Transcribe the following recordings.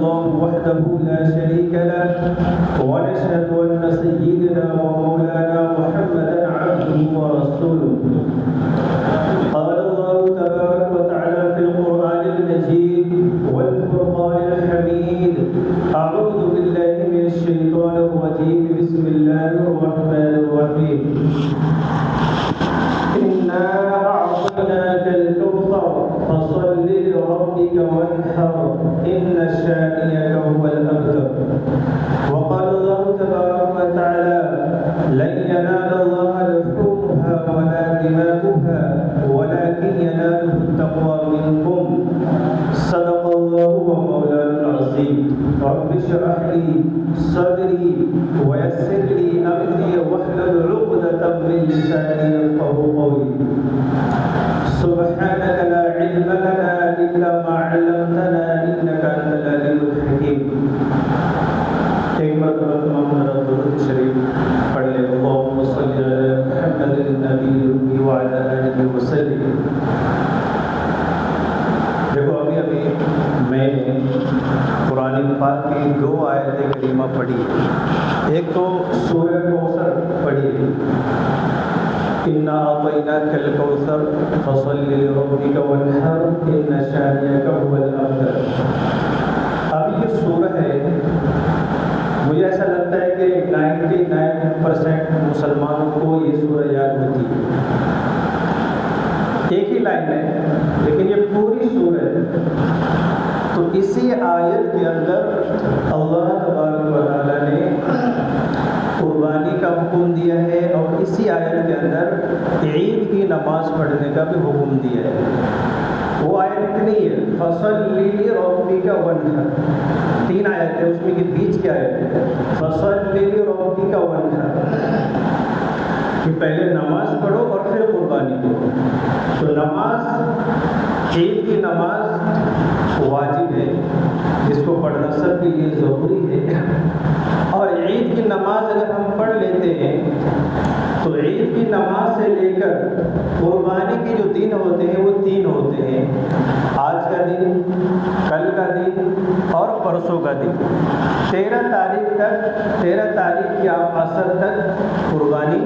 الله وحده لا شريك له ونشهد أن سيدنا ومولانا محمدا عبده ورسوله قال الله تبارك وتعالى في القرآن المجيد والفرقان الحميد أعوذ بالله من الشيطان الرجيم بسم الله الرحمن الرحيم إنا أعطيناك الكوثر فصل لربك وانحر إن شانئك هو الأبتر وقال الله تبارك وتعالى لن ينال الله لحومها ولا دماؤها ولكن يناله التقوى منكم صدق الله ومولانا العظيم رب اشرح لي صدري ويسر لي أمري واحلل عقدة من لساني يفقهوا قولي سبحانك لا علم لنا إلا ما علمتنا إنك أنت العليم الحكيم ایک مرتبہ تمام میرا درود شریف پڑھ لے اللہم صلی علی محمد النبی الأمی وعلی آلہ وسلم. دیکھو ابھی میں نے قرآن پاک کی 2 آیت کریمہ پڑھی. ایک تو سورہ کوثر پڑھی اِنَّا أَعْطَيْنَاكَ الْكَوْثَرَ فَصَلِّ لِرَبِّكَ وَانْحَرْ إِنَّ شَانِئَكَ هُوَ الْأَبْتَرُ. اب یہ سورہ ہے، مجھے ایسا لگتا ہے کہ 99% مسلمانوں کو یہ سورہ یاد ہوتی ہے. ایک ہی لائن ہے لیکن یہ پوری سورہ ہے. تو اسی آیت کے اندر اللہ تبارک و تعالیٰ نے قربانی کا حکم دیا ہے اور اسی آیت کے اندر عید کی نماز پڑھنے کا بھی حکم دیا ہے. وہ آیت اتنی ہے فَصَلِّ لِرَبِّكَ وَانْحَرْ. 3 آیت ہے اس میں کے بیچ کیا ہے فَصَلِّ لِرَبِّكَ وَانْحَرْ کہ پہلے نماز پڑھو اور پھر قربانی کرو. تو نماز، عید کی نماز واجب ہے جس کو پڑھنا سب کے لیے ضروری ہے. اور عید کی نماز اگر ہم پڑھ لیتے ہیں تو عید کی نماز سے لے کر قربانی کے جو دن ہوتے ہیں وہ 3 ہوتے ہیں. آج کا دن، کل کا دن اور پرسوں کا دن. 13 تاریخ کی آپ عصر تک قربانی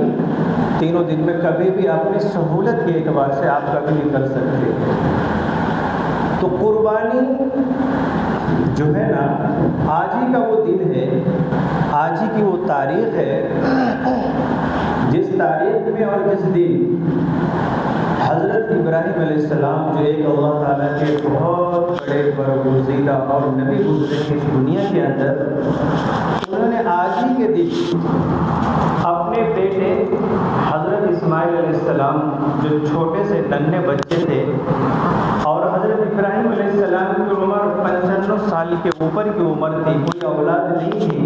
تینوں دن میں کبھی بھی اپنی سہولت کے اعتبار سے آپ کبھی بھی کر سکتے ہیں. تو قربانی جو ہے نا، آج ہی کا وہ دن ہے، آج ہی کی وہ تاریخ ہے جس تاریخ میں اور جس دن حضرت ابراہیم علیہ السلام جو ایک اللہ تعالیٰ کے بہت بڑے برگزیدہ اور نبی گزرے کی اس دنیا کے اندر، انہوں نے آج ہی کے دن اپنے بیٹے حضرت اسماعیل علیہ السلام جو چھوٹے سے ننھے بچے تھے اور حضرت ابراہیم علیہ السلام کی عمر 95 سال کے اوپر کی عمر تھی، کوئی اولاد نہیں تھی.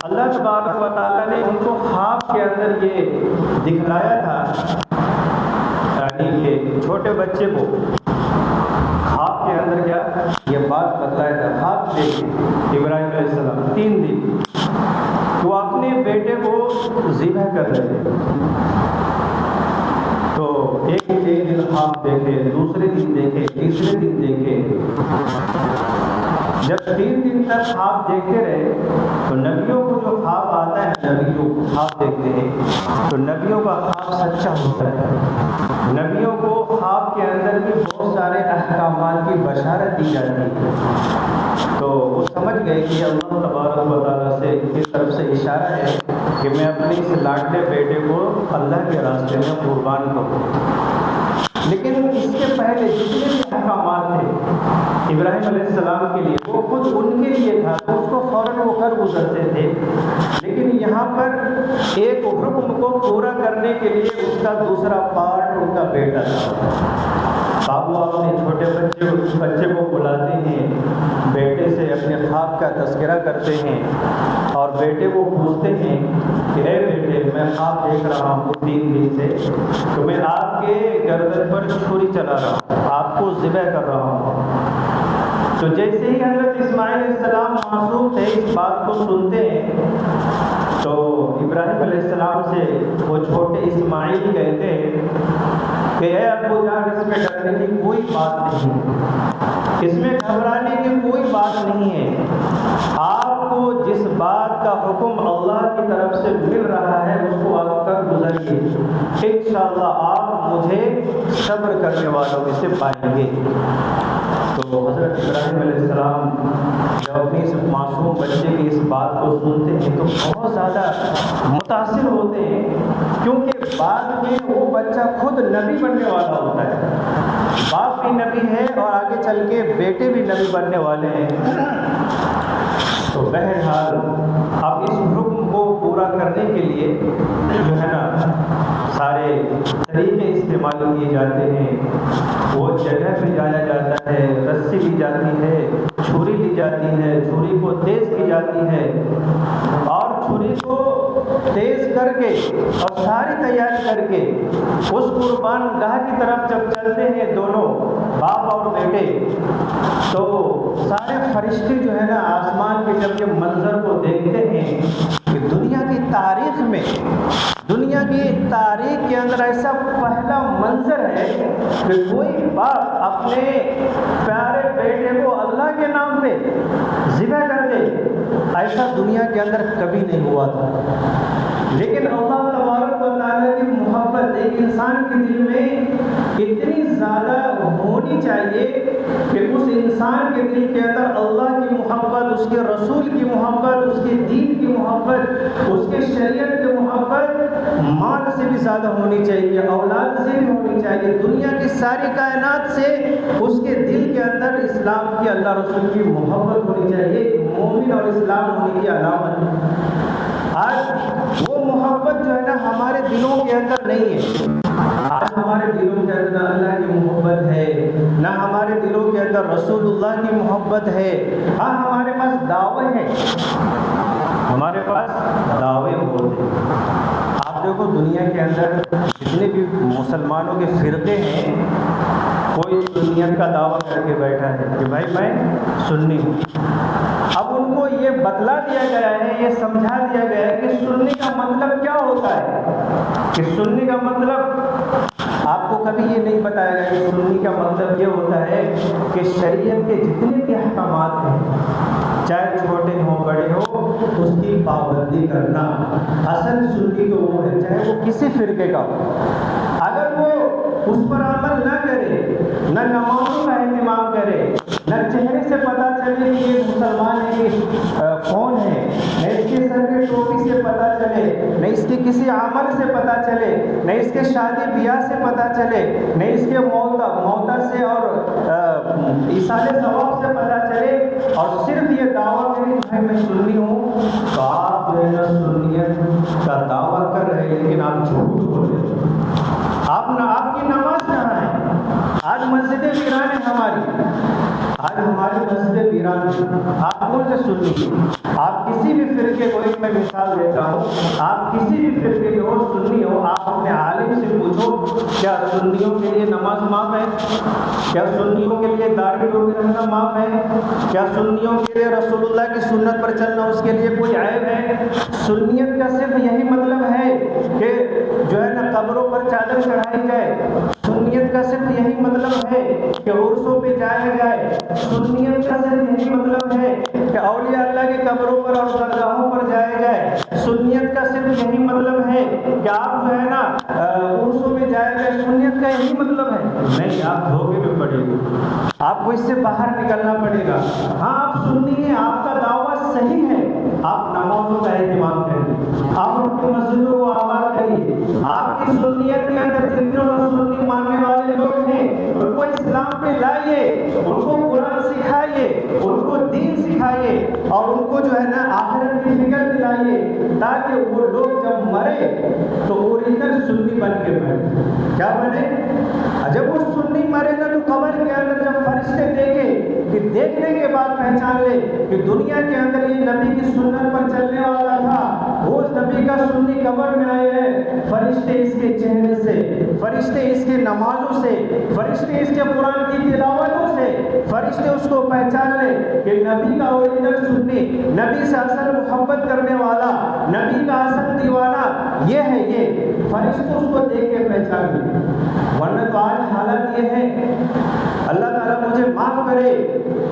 اللہ تبارک و تعالیٰ نے ان کو خواب کے اندر یہ دکھلایا تھا، یعنی کہ چھوٹے بچے کو خواب کے اندر کیا یہ بات بتلایا تھا. خواب دیکھے ابراہیم علیہ السلام 3 دن وہ اپنے بیٹے کو ذبح کر رہے تھے. تو ایک دن خواب دیکھے، دوسرے دن دیکھے، تیسرے دن دیکھے. جب 3 دن تک خواب دیکھتے رہے تو نبیوں کو جو خواب آتا ہے، نبیوں کو خواب دیکھتے ہیں تو نبیوں کا خواب سچا ہوتا ہے. نبیوں کو خواب کے اندر بھی بہت سارے احکامات کی بشارت دی جاتی ہے. تو وہ سمجھ گئے کہ اللہ تبارک و تعالیٰ سے کی طرف سے اشارہ ہے کہ میں اپنے اس لاڈلے بیٹے کو اللہ کے راستے میں قربان کروں. لیکن اس کے پہلے جتنے بھی احکامات تھے ابراہیم علیہ السلام کے لیے وہ خود ان کے لیے تھا تو اس کو فوراً وہ کر گزرتے تھے. لیکن یہاں پر ایک حکم کو پورا کرنے کے لیے اس کا دوسرا پارٹ ان کا بیٹا تھا. بابو اپنے چھوٹے بچے کو بلاتے ہیں، بیٹے سے اپنے خواب کا تذکرہ کرتے ہیں اور بیٹے کو پوچھتے ہیں کہ اے بیٹے، میں خواب دیکھ رہا ہوں 3 دن سے، تو میں آپ کے گردن پر چھری چلا رہا ہوں، آپ کو ذبح کر رہا ہوں. تو جیسے ہی حضرت اسماعیل علیہ السلام معصوم تھے اس بات کو سنتے ہیں تو ابراہیم علیہ السلام سے وہ چھوٹے اسماعیل کہتے ہیں کہ اے ابو جان اس میں ڈرنے کی کوئی بات نہیں، اس میں گھبرانے کی کوئی بات نہیں ہے، آپ کو جس بات کا حکم اللہ کی طرف سے مل رہا ہے اس کو آپ کر گزریے، انشاءاللہ آپ مجھے صبر کرنے والوں میں سے پائیں گے۔ تو حضرت ابراہیم علیہ السلام جب اپنی اس معصوم بچے کی اس بات کو سنتے ہیں تو بہت زیادہ متاثر ہوتے ہیں، کیونکہ بعد میں وہ بچہ خود نبی بننے والا ہوتا ہے، باپ بھی نبی ہے اور آگے چل کے بیٹے بھی نبی بننے والے ہیں۔ تو بہرحال اب اس حکم کو پورا کرنے کے لیے جو ہے نا سارے طریقے استعمال کیے جاتے ہیں، وہ جگہ پہ جایا جاتا ہے، رسی لی جاتی ہے، چھری لی جاتی ہے، چھری کو تیز کی جاتی ہے، اور چھری کو تیز کر کے اور ساری تیاری کر کے اس قربان گاہ کی طرف جب چلتے ہیں دونوں باپ اور بیٹے، تو سارے فرشتے جو ہے نا آسمان کے جب یہ منظر کو دیکھتے ہیں کہ دنیا کی تاریخ میں، دنیا کی تاریخ کے اندر ایسا پہلا منظر ہے کہ کوئی باپ اپنے پیارے بیٹے کو اللہ کے نام پہ ذبح کر دے، ایسا دنیا کے اندر کبھی نہیں ہوا تھا۔ لیکن اللہ تبارک و تعالیٰ کی محبت ایک انسان کے دل میں اتنی زیادہ ہونی چاہیے کہ اس انسان کے دل کے اندر اللہ کی محبت، اس کے رسول کی محبت، اس کے دین کی محبت، اس کے شریعت کی محبت مال سے بھی زیادہ ہونی چاہیے، اولاد سے بھی ہونی چاہیے، دنیا کی ساری کائنات سے اس کے دل کے اندر اسلام کی، اللہ رسول کی محبت ہونی چاہیے۔ مومن اور اسلام ہونے کی علامت آج وہ محبت جو ہے نا ہمارے دلوں کے اندر نہیں ہے۔ آج ہمارے دلوں کے اندر اللہ کی محبت ہے، نہ ہمارے دلوں کے اندر رسول اللہ کی محبت ہے۔ ہاں ہمارے پاس دعوے ہیں، ہمارے پاس دعوے بہت ہیں۔ آپ دیکھو دنیا کے اندر جتنے بھی مسلمانوں کے فرقے ہیں، کوئی سنیت کا دعویٰ کر کے بیٹھا ہے کہ بھائی میں سنی ہوں۔ اب ان کو یہ بتلا دیا گیا ہے، یہ سمجھا دیا گیا ہے کہ سنی کا مطلب کیا ہوتا ہے، کہ سنی کا مطلب آپ کو کبھی یہ نہیں بتایا گیا کہ سنی کا مطلب یہ ہوتا ہے کہ شریعت کے جتنے بھی احکامات ہیں، چاہے چھوٹے ہوں بڑے ہوں، اس کی پابندی کرنا۔ اصل سنی تو وہ ہے، چاہے وہ کسی فرقے کا ہو، اگر وہ اس پر عمل نہ کرے، نہ نمازوں کا اہتمام کرے، نہ چہرے سے پتہ چلے کہ یہ مسلمان ہے کہ کون ہے، نہ اس کے سر کے ٹوپی سے پتہ چلے، نہ اس کے کسی عمل سے پتہ چلے، نہ اس کے شادی بیاہ سے پتہ چلے، نہ اس کے موتا سے اور ایصال ثواب سے پتہ چلے، اور صرف یہ دعویٰ کرے کہ میں سنی ہوں، تو آپ جو ہے نا سنیت کا دعویٰ کر رہے ہیں لیکن آپ جھوٹ بول رہے ہیں۔ آپ کی نماز کہاں ہے؟ آج مسجدیں ویران ہیں ہماری، آج ہماری مسجدیں ویران ہیں۔ آپ کون سے سنی؟ آپ کسی بھی فرقے کو، ایک میں مثال دیتا ہوں، آپ کسی بھی فرقے کے ہو، سنی ہو، آپ اپنے عالم سے پوچھو کیا سنیوں کے لیے نماز معاف ہے؟ کیا سنیوں کے لیے داڑھی ٹوپی رکھنا معاف ہے؟ کیا سنیوں کے لیے رسول اللہ کی سنت پر چلنا اس کے لیے کوئی عیب ہے؟ سنیت کا صرف یہی مطلب ہے کہ جو ہے نا قبروں پر چادر چڑھائی جائے، سنیت کا صرف یہی مطلب ہے کہ عرسوں پہ جایا جائے، سنیت کا صرف یہی مطلب ہے کہ اولیاء اللہ کی قبروں پر اور درگاہوں پر جایا جائے، سنیت کا صرف یہی مطلب ہے کہ آپ جو ہے نا عرسوں پہ جایا جائے، سنیت کا یہی مطلب ہے؟ نہیں، آپ دھوکے میں پڑے گے، آپ کو اس سے باہر نکلنا پڑے گا۔ ہاں آپ سنی ہیں، آپ کا دعویٰ صحیح ہے، آپ نمازوں کا اہتمام کریں، آپ اپنی مسجدوں کو آباد کریے، آپ کی سنیت کے اندر جتنے سنی ماننے والے لوگ ہیں ان کو اسلام پہ لائیے، ان کو قرآن سکھائیے، ان کو دین سکھائیے، اور ان کو جو ہے نا آخرت کی فکر دلائیے، تاکہ وہ لوگ جب مرے تو اوریجنل سنی بن کے مرے۔ کیا بنے؟ جب وہ سنی مرے نا تو قبر کے اندر جب فرشتے دیکھے کہ دیکھنے کے بعد پہچان لے کہ دنیا کے اندر یہ نبی کی سنت پر چلنے والا تھا، وہ اس نبی کا سننے قبر میں آئے ہیں، فرشتے اس کے چہرے سے، فرشتے اس کے نمازوں سے، فرشتے اس کے قرآن کی تلاوتوں سے، فرشتے اس کو پہچان لے کہ نبی کا اوریجنل سنی، نبی سے اصل محبت کرنے والا، نبی کا اصل دیوانہ یہ ہے، یہ فرشتے اس کو دیکھ کے پہچان لے۔ ورنہ تو آج حالت یہ ہے، اللہ تعالیٰ مجھے معاف کرے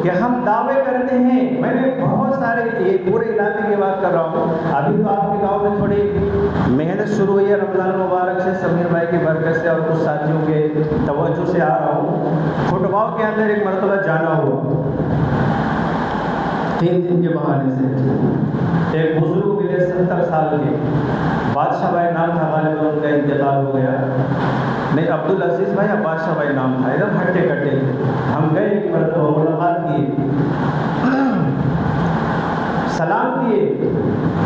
کہ ہم دعوے کرتے ہیں، میں نے بہت سارے یہ پورے علاقے کی بات کر رہا ہوں، ابھی تو آپ کے گاؤں میں تھوڑی محنت شروع ہوئی ہے رمضان مبارک سے، سمیر بھائی کی برکت سے اور کچھ ساتھیوں کے توجہ سے آ رہا ہوں۔ فٹبال کے اندر ایک مرتبہ جانا ہوا 3 دن کے بہانے سے، ایک بزرگ ملے 70 سال کے، بادشاہ بھائی نام تھا، غالب ان کا انتقال ہو گیا، نہیں عبدالعزیز بھائی یا بادشاہ بھائی نام تھا، ایک دم ہٹے کٹے، ہم گئے ایک مرتبہ ملاقات کیے، سلام کیے،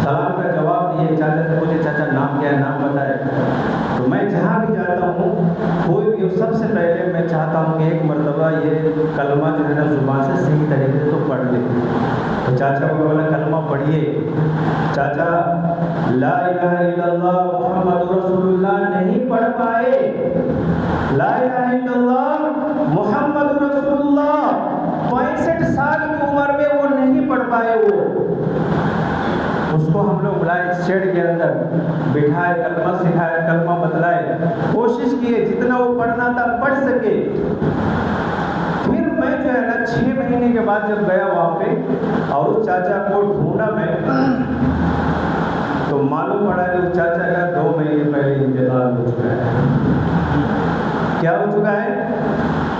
سلام کا جواب دیے، چاچا سے پوچھے چاچا نام کیا ہے، نام بتائے۔ تو میں جہاں بھی جاتا ہوں کوئی بھی سب سے پہلے میں چاہتا ہوں کہ ایک مرتبہ یہ کلمہ جو ہے نا زبان سے صحیح طریقے سے تو پڑھ لے۔ تو چاچا کو بولا کلمہ پڑھیے، چاچا لا الہ الا اللہ محمد رسول اللہ نہیں پڑھ پائے، لا الہ الا اللہ محمد رسول اللہ 65 سال کی عمر میں وہ نہیں پڑھ پائے، وہ اس کو ہم لوگ بلائے شیڈ کے اندر بٹھائے، کلمہ سکھائے، کلمہ بتلائے، کوشش کیے جتنا وہ پڑھنا تھا پڑھ سکے۔ پھر میں جو ہے نا 6 مہینے کے بعد جب گیا وہاں پہ اور اس چاچا کو ڈھونڈا میں، تو معلوم پڑا کہ اس چاچا کا 2 مہینے پہلے انتقال ہو چکا ہے۔ کیا ہو چکا ہے؟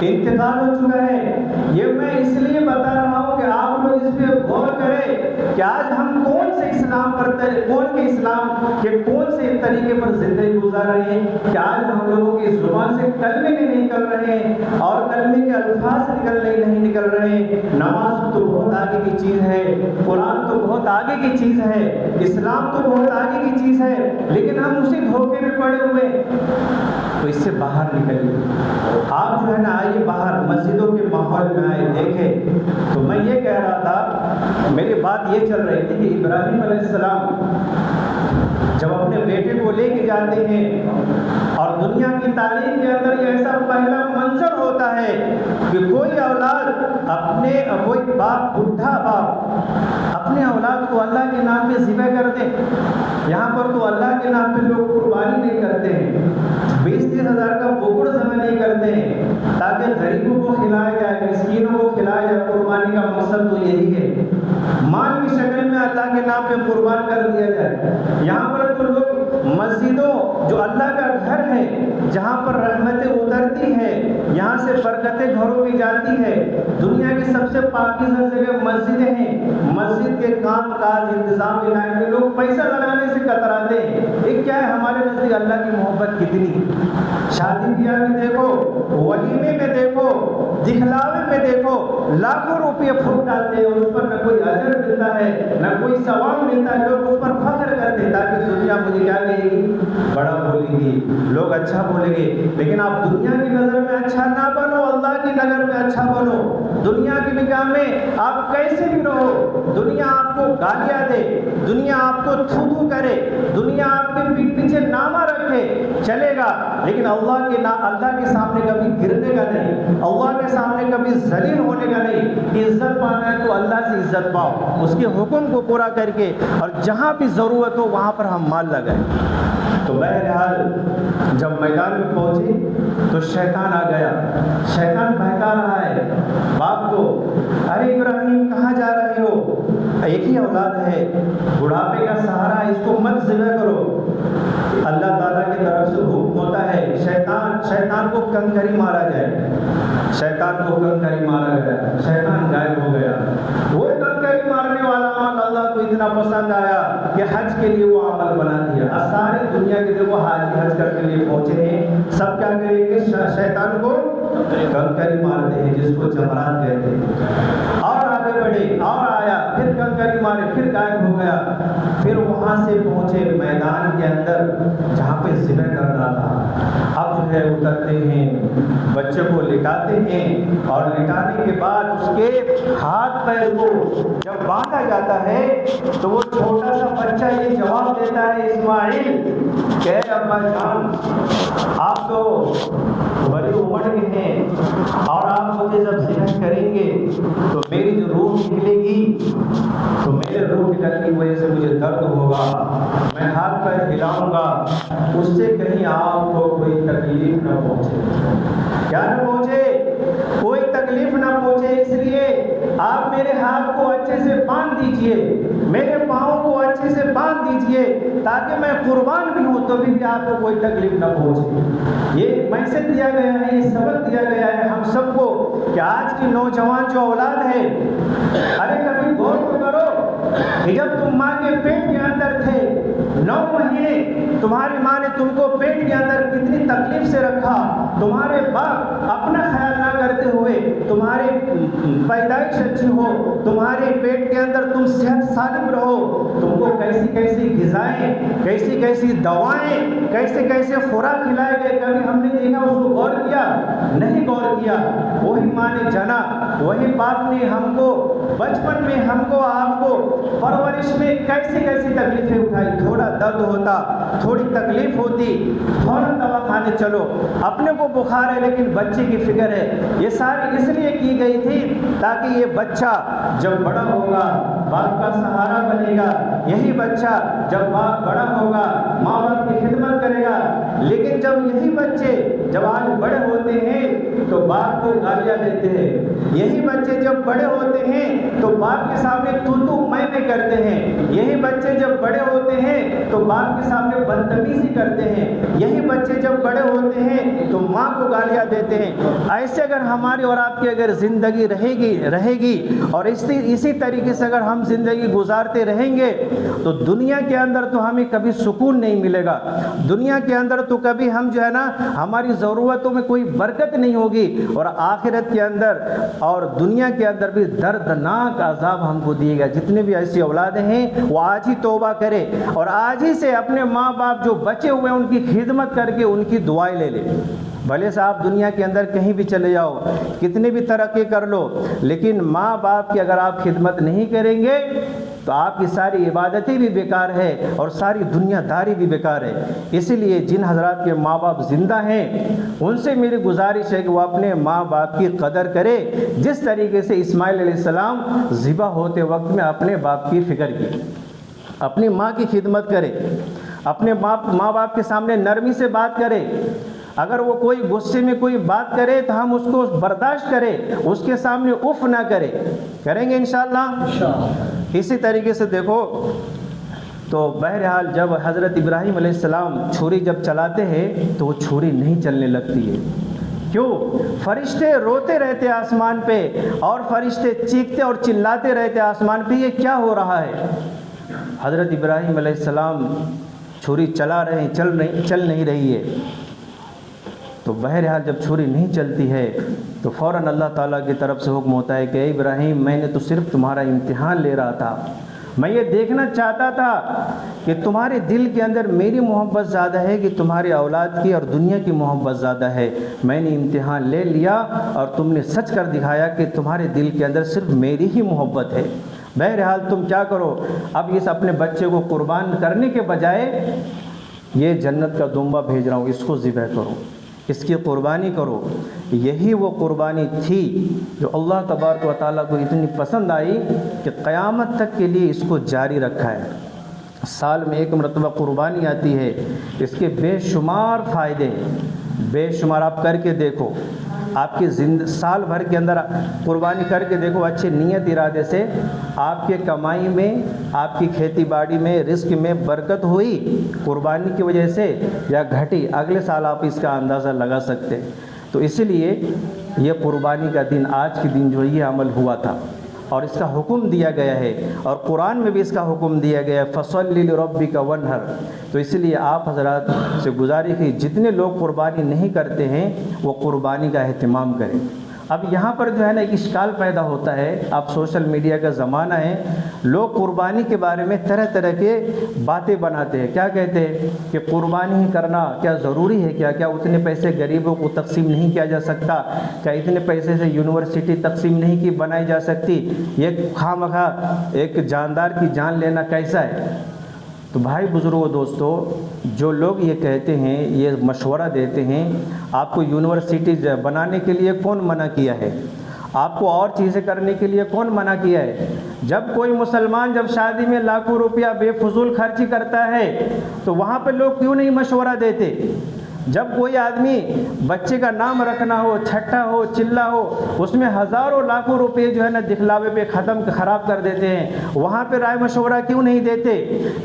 انتقال ہو چکا ہے۔ یہ میں اس لیے بتا رہا ہوں کہ آپ لوگ اس پہ غور کریں کہ آج ہم کون سے اسلام پر کون کے اسلام کے کون سے طریقے پر زندگی گزار رہے ہیں کہ آج ہم لوگوں کی زبان سے کلمے نہیں نکل رہے ہیں اور کلمے کے الفاظ نہیں نکل رہے ہیں۔ نماز تو بہت آگے کی چیز ہے، قرآن تو بہت آگے کی چیز ہے، اسلام تو بہت آگے کی چیز ہے، لیکن ہم اسی دھوکے میں پڑے ہوئے۔ تو اس سے باہر نکلیے، آپ جو ہے نا آئیے باہر، مسجدوں کے ماحول میں آئے دیکھیں۔ تو میں یہ کہہ رہا تھا، میری بات یہ چل رہی تھی کہ ابراہیم علیہ السلام جب اپنے بیٹے کو لے کے جاتے ہیں اور دنیا کی تاریخ کے اندر یہ ایسا پہلا منظر ہوتا ہے کہ کوئی اولاد اپنے کوئی باپ، بڈھا باپ اپنے اولاد کو اللہ کے نام پہ ذبح کر دے۔ یہاں پر تو اللہ کے نام پہ لوگ قربانی نہیں کرتے ہیں، 20-30 ہزار کا بکڑ ذبح نہیں کرتے ہیں تاکہ غریبوں کو کھلایا جائے، مسکینوں کو کھلایا جائے۔ قربانی کا مقصد تو یہی ہے، مال کی شکل میں اللہ کے نام پہ قربان کر دیا جائے۔ یہاں پر تو لوگ مسجدوں جو اللہ کا گھر ہے، جہاں پر رحمتیں اترتی ہیں، یہاں سے برکتیں گھروں میں جاتی ہے، دنیا کی سب سے پاکیزہ جگہ مسجدیں ہیں، مسجد کے کام کاج انتظام علاقے میں لوگ پیسہ لگانے سے کتراتے ہیں۔ ایک کیا ہے ہمارے نزدیک اللہ کی محبت کتنی، شادی بیاہ میں دیکھو، ولیمے میں دیکھو، دکھلاوے میں دیکھو، لاکھوں روپے پھونک ڈالتے ہیں، اس پر نہ کوئی اجر ملتا ہے نہ کوئی ثواب ملتا ہے، لوگ اس پر فخر کرتے ہیں تاکہ دنیا مجھے کیا کہے گی، بڑا بولے گی، لوگ اچھا بولیں گے۔ لیکن آپ دنیا کی نظر میں اچھا نہ بنو، اللہ کی نظر میں اچھا بنو۔ دنیا کی نگاہ میں آپ کیسے بھی رہو، دنیا آپ کو گالیاں دے، دنیا آپ کو تھو تھو کرے، دنیا آپ کے پیٹ پیچھے نامہ رکھے، چلے گا، لیکن اللہ کے سامنے کبھی گرنے کا نہیں، اللہ کے سامنے کبھی ذلیل ہونے کا نہیں۔ عزت پانا ہے تو اللہ سے عزت پاؤ، اس کے حکم کو پورا کر کے، اور جہاں بھی ضرورت ہو وہاں پر ہم مال لگائیں۔ تو بہرحال جب میدان میں پہنچے تو شیطان آ گیا، شیطان بہکا رہا ہے باپ کو، ارے ابراہیم کہاں جا رہے ہو، ایک ہی اولاد ہے، بڑھاپے کا سہارا ہے، اس کو مت ذبح کرو۔ اللہ تعالیٰ کی طرف سے حکم ہوتا ہے شیطان کو کنکری مارا جائے، شیطان کو کنکری مارا گیا، شیطان غائب ہو گیا۔ وہ کنکری مارنے والا عمل اللہ کو اتنا پسند آیا کہ حج کے لیے وہ عمل بنا دیا۔ ساری دنیا کے دیکھو حاجی حج کرنے کے لیے پہنچے ہیں، سب کیا کریں گے، شیطان کو کنکری مارتے ہیں، جس کو جمرات کہتے ہیں، اور آگے بڑھے اور آیا، پھر کنکری مارے، پھر غائب ہو گیا۔ پھر وہاں سے پہنچے میدان کے اندر جہاں پہ ذبح کرنا تھا۔ اب جو ہے اترتے ہیں، بچے کو لٹاتے ہیں، اور لٹانے کے بعد اس کے ہاتھ پیر کو جب باندھا جاتا ہے تو وہ چھوٹا سا بچہ یہ جواب دیتا ہے اسماعیل کہ ابا جان آپ تو بڑی عمر کے ہیں اور آپ مجھے جب ذبح کریں گے تو میری جو روح نکلے گی تو میرے روح نکلنے کی وجہ سے مجھے درد ہوگا، میں ہاتھ پیر ہلاؤں گا، اس سے کہیں آپ کو کوئی تکلیف نہ پہنچے۔ کیا نہ پہنچے؟ کوئی تکلیف نہ پہنچے، اس لیے آپ میرے ہاتھ کو اچھے سے باندھ دیجئے، میرے پاؤں کو اچھے سے باندھ دیجئے تاکہ میں قربان بھی ہوں تو بھی آپ کو کوئی تکلیف نہ پہنچے۔ یہ میسج دیا گیا ہے، یہ سبق دیا گیا ہے ہم سب کو کہ آج کی نوجوان جو اولاد ہے، ارے کبھی غور تو کرو کہ جب تم ماں کے پیٹ کے اندر تھے 9 مہینے تمہاری ماں نے تم کو پیٹ کے اندر کتنی تکلیف سے رکھا، تمہارے باپ اپنا خیال نہ کرتے ہوئے تمہاری پیدائش اچھی ہو، تمہارے پیٹ کے اندر تم صحت سالم رہو، تم کو کیسی کیسی غذائیں، کیسی کیسی دوائیں، کیسے کیسے خوراک کھلائے گئے، کبھی ہم نے دیکھا اس کو غور کیا؟ نہیں غور کیا۔ وہی ماں نے جنا، وہی باپ نے ہم کو بچپن میں ہم کو آپ کو پرورش میں کیسی کیسی تکلیفیں اٹھائی، تھوڑا درد ہوتا، تھوڑی تکلیف ہوتی، فوراً دوا کھانے چلو، اپنے کو بخار ہے لیکن بچے کی فکر ہے۔ یہ ساری اس لیے کی گئی تھی تاکہ یہ بچہ جب بڑا ہوگا باپ کا سہارا بنے گا، یہی بچہ جب باپ بڑا ہوگا ماں باپ کی خدمت کرے گا۔ لیکن جب یہی بچے جب آج بڑے ہوتے ہیں تو باپ کو گالیاں دیتے ہیں، یہی بچے جب بڑے ہوتے ہیں تو باپ کے سامنے تو میں کرتے ہیں، یہی بچے جب بڑے ہوتے ہیں تو باپ کے سامنے بدتمیزی کرتے ہیں، یہی بچے جب بڑے ہوتے ہیں تو ماں کو گالیاں دیتے ہیں۔ ایسے اگر ہماری اور آپ کی اگر زندگی رہے گی اور اسی طریقے سے اگر ہم زندگی گزارتے رہیں گے تو دنیا کے اندر تو ہمیں کبھی سکون نہیں ملے گا، دنیا کے اندر تو کبھی ہم جو ہے نا ہماری ضرورتوں میں کوئی برکت نہیں ہوگی، اور آخرت کے اندر اور دنیا کے اندر بھی دردناک عذاب ہم کو دیے گا۔ جتنے بھی ایسی اولادیں ہیں وہ آج ہی توبہ کرے اور آج ہی سے اپنے ماں باپ جو بچے ہوئے ہیں ان کی خدمت کر کے ان کی دعائیں لے لے۔ بھلے سے آپ دنیا کے اندر کہیں بھی چلے جاؤ، کتنے بھی ترقی کر لو، لیکن ماں باپ کی اگر آپ خدمت نہیں کریں گے تو آپ کی ساری عبادتیں بھی بیکار ہے اور ساری دنیا داری بھی بیکار ہے۔ اسی لیے جن حضرات کے ماں باپ زندہ ہیں ان سے میری گزارش ہے کہ وہ اپنے ماں باپ کی قدر کرے، جس طریقے سے اسماعیل علیہ السلام ذبح ہوتے وقت میں اپنے باپ کی فکر کی، اپنی ماں کی خدمت کرے، اپنے ماں باپ کے سامنے نرمی سے بات کرے، اگر وہ کوئی غصے میں کوئی بات کرے تو ہم اس کو برداشت کریں، اس کے سامنے اف نہ کریں گے انشاءاللہ۔ اسی طریقے سے دیکھو تو بہرحال جب حضرت ابراہیم علیہ السلام چھری جب چلاتے ہیں تو وہ چھری نہیں چلنے لگتی ہے۔ کیوں؟ فرشتے روتے رہتے آسمان پہ اور فرشتے چیختے اور چلاتے رہتے آسمان پہ، یہ کیا ہو رہا ہے؟ حضرت ابراہیم علیہ السلام چھری چلا رہے ہیں، چل نہیں رہی ہے۔ تو بہرحال جب چھری نہیں چلتی ہے تو فوراً اللہ تعالیٰ کی طرف سے حکم ہوتا ہے کہ اے ابراہیم، میں نے تو صرف تمہارا امتحان لے رہا تھا، میں یہ دیکھنا چاہتا تھا کہ تمہارے دل کے اندر میری محبت زیادہ ہے کہ تمہاری اولاد کی اور دنیا کی محبت زیادہ ہے۔ میں نے امتحان لے لیا اور تم نے سچ کر دکھایا کہ تمہارے دل کے اندر صرف میری ہی محبت ہے۔ بہرحال تم کیا کرو، اب اس اپنے بچے کو قربان کرنے کے بجائے یہ جنت کا دمبا بھیج رہا ہوں، اس کو ذبح کرو، اس کی قربانی کرو۔ یہی وہ قربانی تھی جو اللہ تبارک و تعالیٰ کو اتنی پسند آئی کہ قیامت تک کے لیے اس کو جاری رکھا ہے۔ سال میں ایک مرتبہ قربانی آتی ہے، اس کے بے شمار فائدے، بے شمار، آپ کر کے دیکھو، آپ کی سال بھر کے اندر قربانی کر کے دیکھو، اچھے نیت ارادے سے آپ کے کمائی میں، آپ کی کھیتی باڑی میں، رزق میں برکت ہوئی قربانی کی وجہ سے یا گھٹی، اگلے سال آپ اس کا اندازہ لگا سکتے۔ تو اسی لیے یہ قربانی کا دن، آج کے دن جو یہ عمل ہوا تھا اور اس کا حکم دیا گیا ہے، اور قرآن میں بھی اس کا حکم دیا گیا ہے فَصَلِّ لِرَبِّكَ وَانْحَرْ۔ تو اس لیے آپ حضرات سے گزارش ہے جتنے لوگ قربانی نہیں کرتے ہیں وہ قربانی کا اہتمام کریں، اب یہاں پر جو ہے نا ایک اشکال پیدا ہوتا ہے، اب سوشل میڈیا کا زمانہ ہے، لوگ قربانی کے بارے میں طرح طرح کے باتیں بناتے ہیں. کیا کہتے ہیں کہ قربانی ہی کرنا کیا ضروری ہے؟ کیا اتنے پیسے غریبوں کو تقسیم نہیں کیا جا سکتا؟ کیا اتنے پیسے سے یونیورسٹی تقسیم نہیں کی بنائی جا سکتی؟ یہ خواہ ایک جاندار کی جان لینا کیسا ہے؟ تو بھائی بزرگوں دوستو، جو لوگ یہ کہتے ہیں، یہ مشورہ دیتے ہیں، آپ کو یونیورسٹی بنانے کے لیے کون منع کیا ہے؟ آپ کو اور چیزیں کرنے کے لیے کون منع کیا ہے؟ جب کوئی مسلمان جب شادی میں لاکھوں روپیہ بے فضول خرچی کرتا ہے تو وہاں پہ لوگ کیوں نہیں مشورہ دیتے؟ جب کوئی آدمی بچے کا نام رکھنا ہو، چھٹا ہو، چلا ہو، اس میں ہزاروں لاکھوں روپے جو ہے نا دکھلاوے پہ خراب کر دیتے ہیں، وہاں پہ رائے مشورہ کیوں نہیں دیتے؟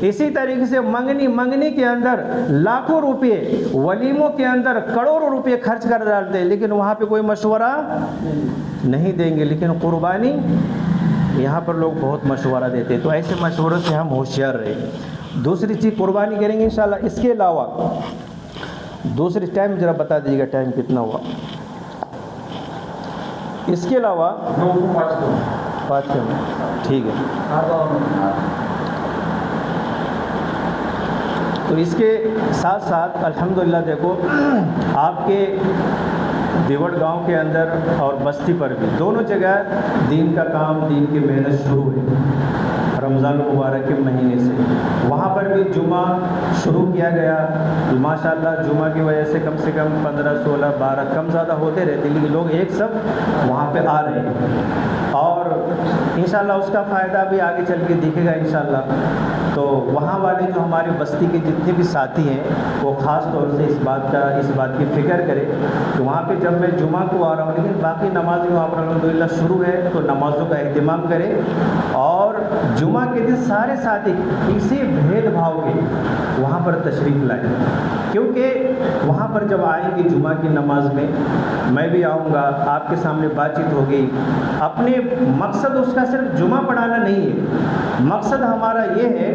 اسی طریقے سے منگنی کے اندر لاکھوں روپے، ولیموں کے اندر کروڑوں روپے خرچ کر ڈالتے ہیں، لیکن وہاں پہ کوئی مشورہ نہیں دیں گے. لیکن قربانی یہاں پر لوگ بہت مشورہ دیتے ہیں. تو ایسے مشوروں سے ہم ہوشیار رہیں. دوسری چیز قربانی کریں گے انشاءاللہ. اس کے علاوہ دوسری ٹائم ذرا بتا دیجیے گا ٹائم کتنا ہوا. اس کے علاوہ 5 منٹ ٹھیک ہے. تو اس کے ساتھ ساتھ الحمدللہ دیکھو آپ کے دیوڑ گاؤں کے اندر اور بستی پر بھی دونوں جگہ دین کا کام، دین کی محنت شروع ہے رمضان المبارک کے مہینے سے. وہاں پر بھی جمعہ شروع کیا گیا. ماشاءاللہ جمعہ کی وجہ سے کم 15 16 12 کم زیادہ ہوتے رہتے، لیکن لوگ ایک سب وہاں پہ آ رہے ہیں اور انشاءاللہ اس کا فائدہ بھی آگے چل کے دکھے گا انشاءاللہ. تو وہاں والے جو ہماری بستی کے جتنے بھی ساتھی ہیں وہ خاص طور سے اس بات کی فکر کرے کہ وہاں پہ جب میں جمعہ کو آ رہا ہوں، لیکن باقی نمازیں وہاں پر الحمدللہ شروع ہے، تو نمازوں کا اہتمام کرے اور جمعہ کے دن سارے ساتھی کسی بھید بھاؤ کے وہاں پر تشریف لائیں. کیونکہ وہاں پر جب آئیں گے جمعہ کی نماز میں بھی آؤں گا، آپ کے سامنے بات چیت ہوگی. اپنے مقصد اس کا صرف جمعہ پڑھانا نہیں ہے، مقصد ہمارا یہ ہے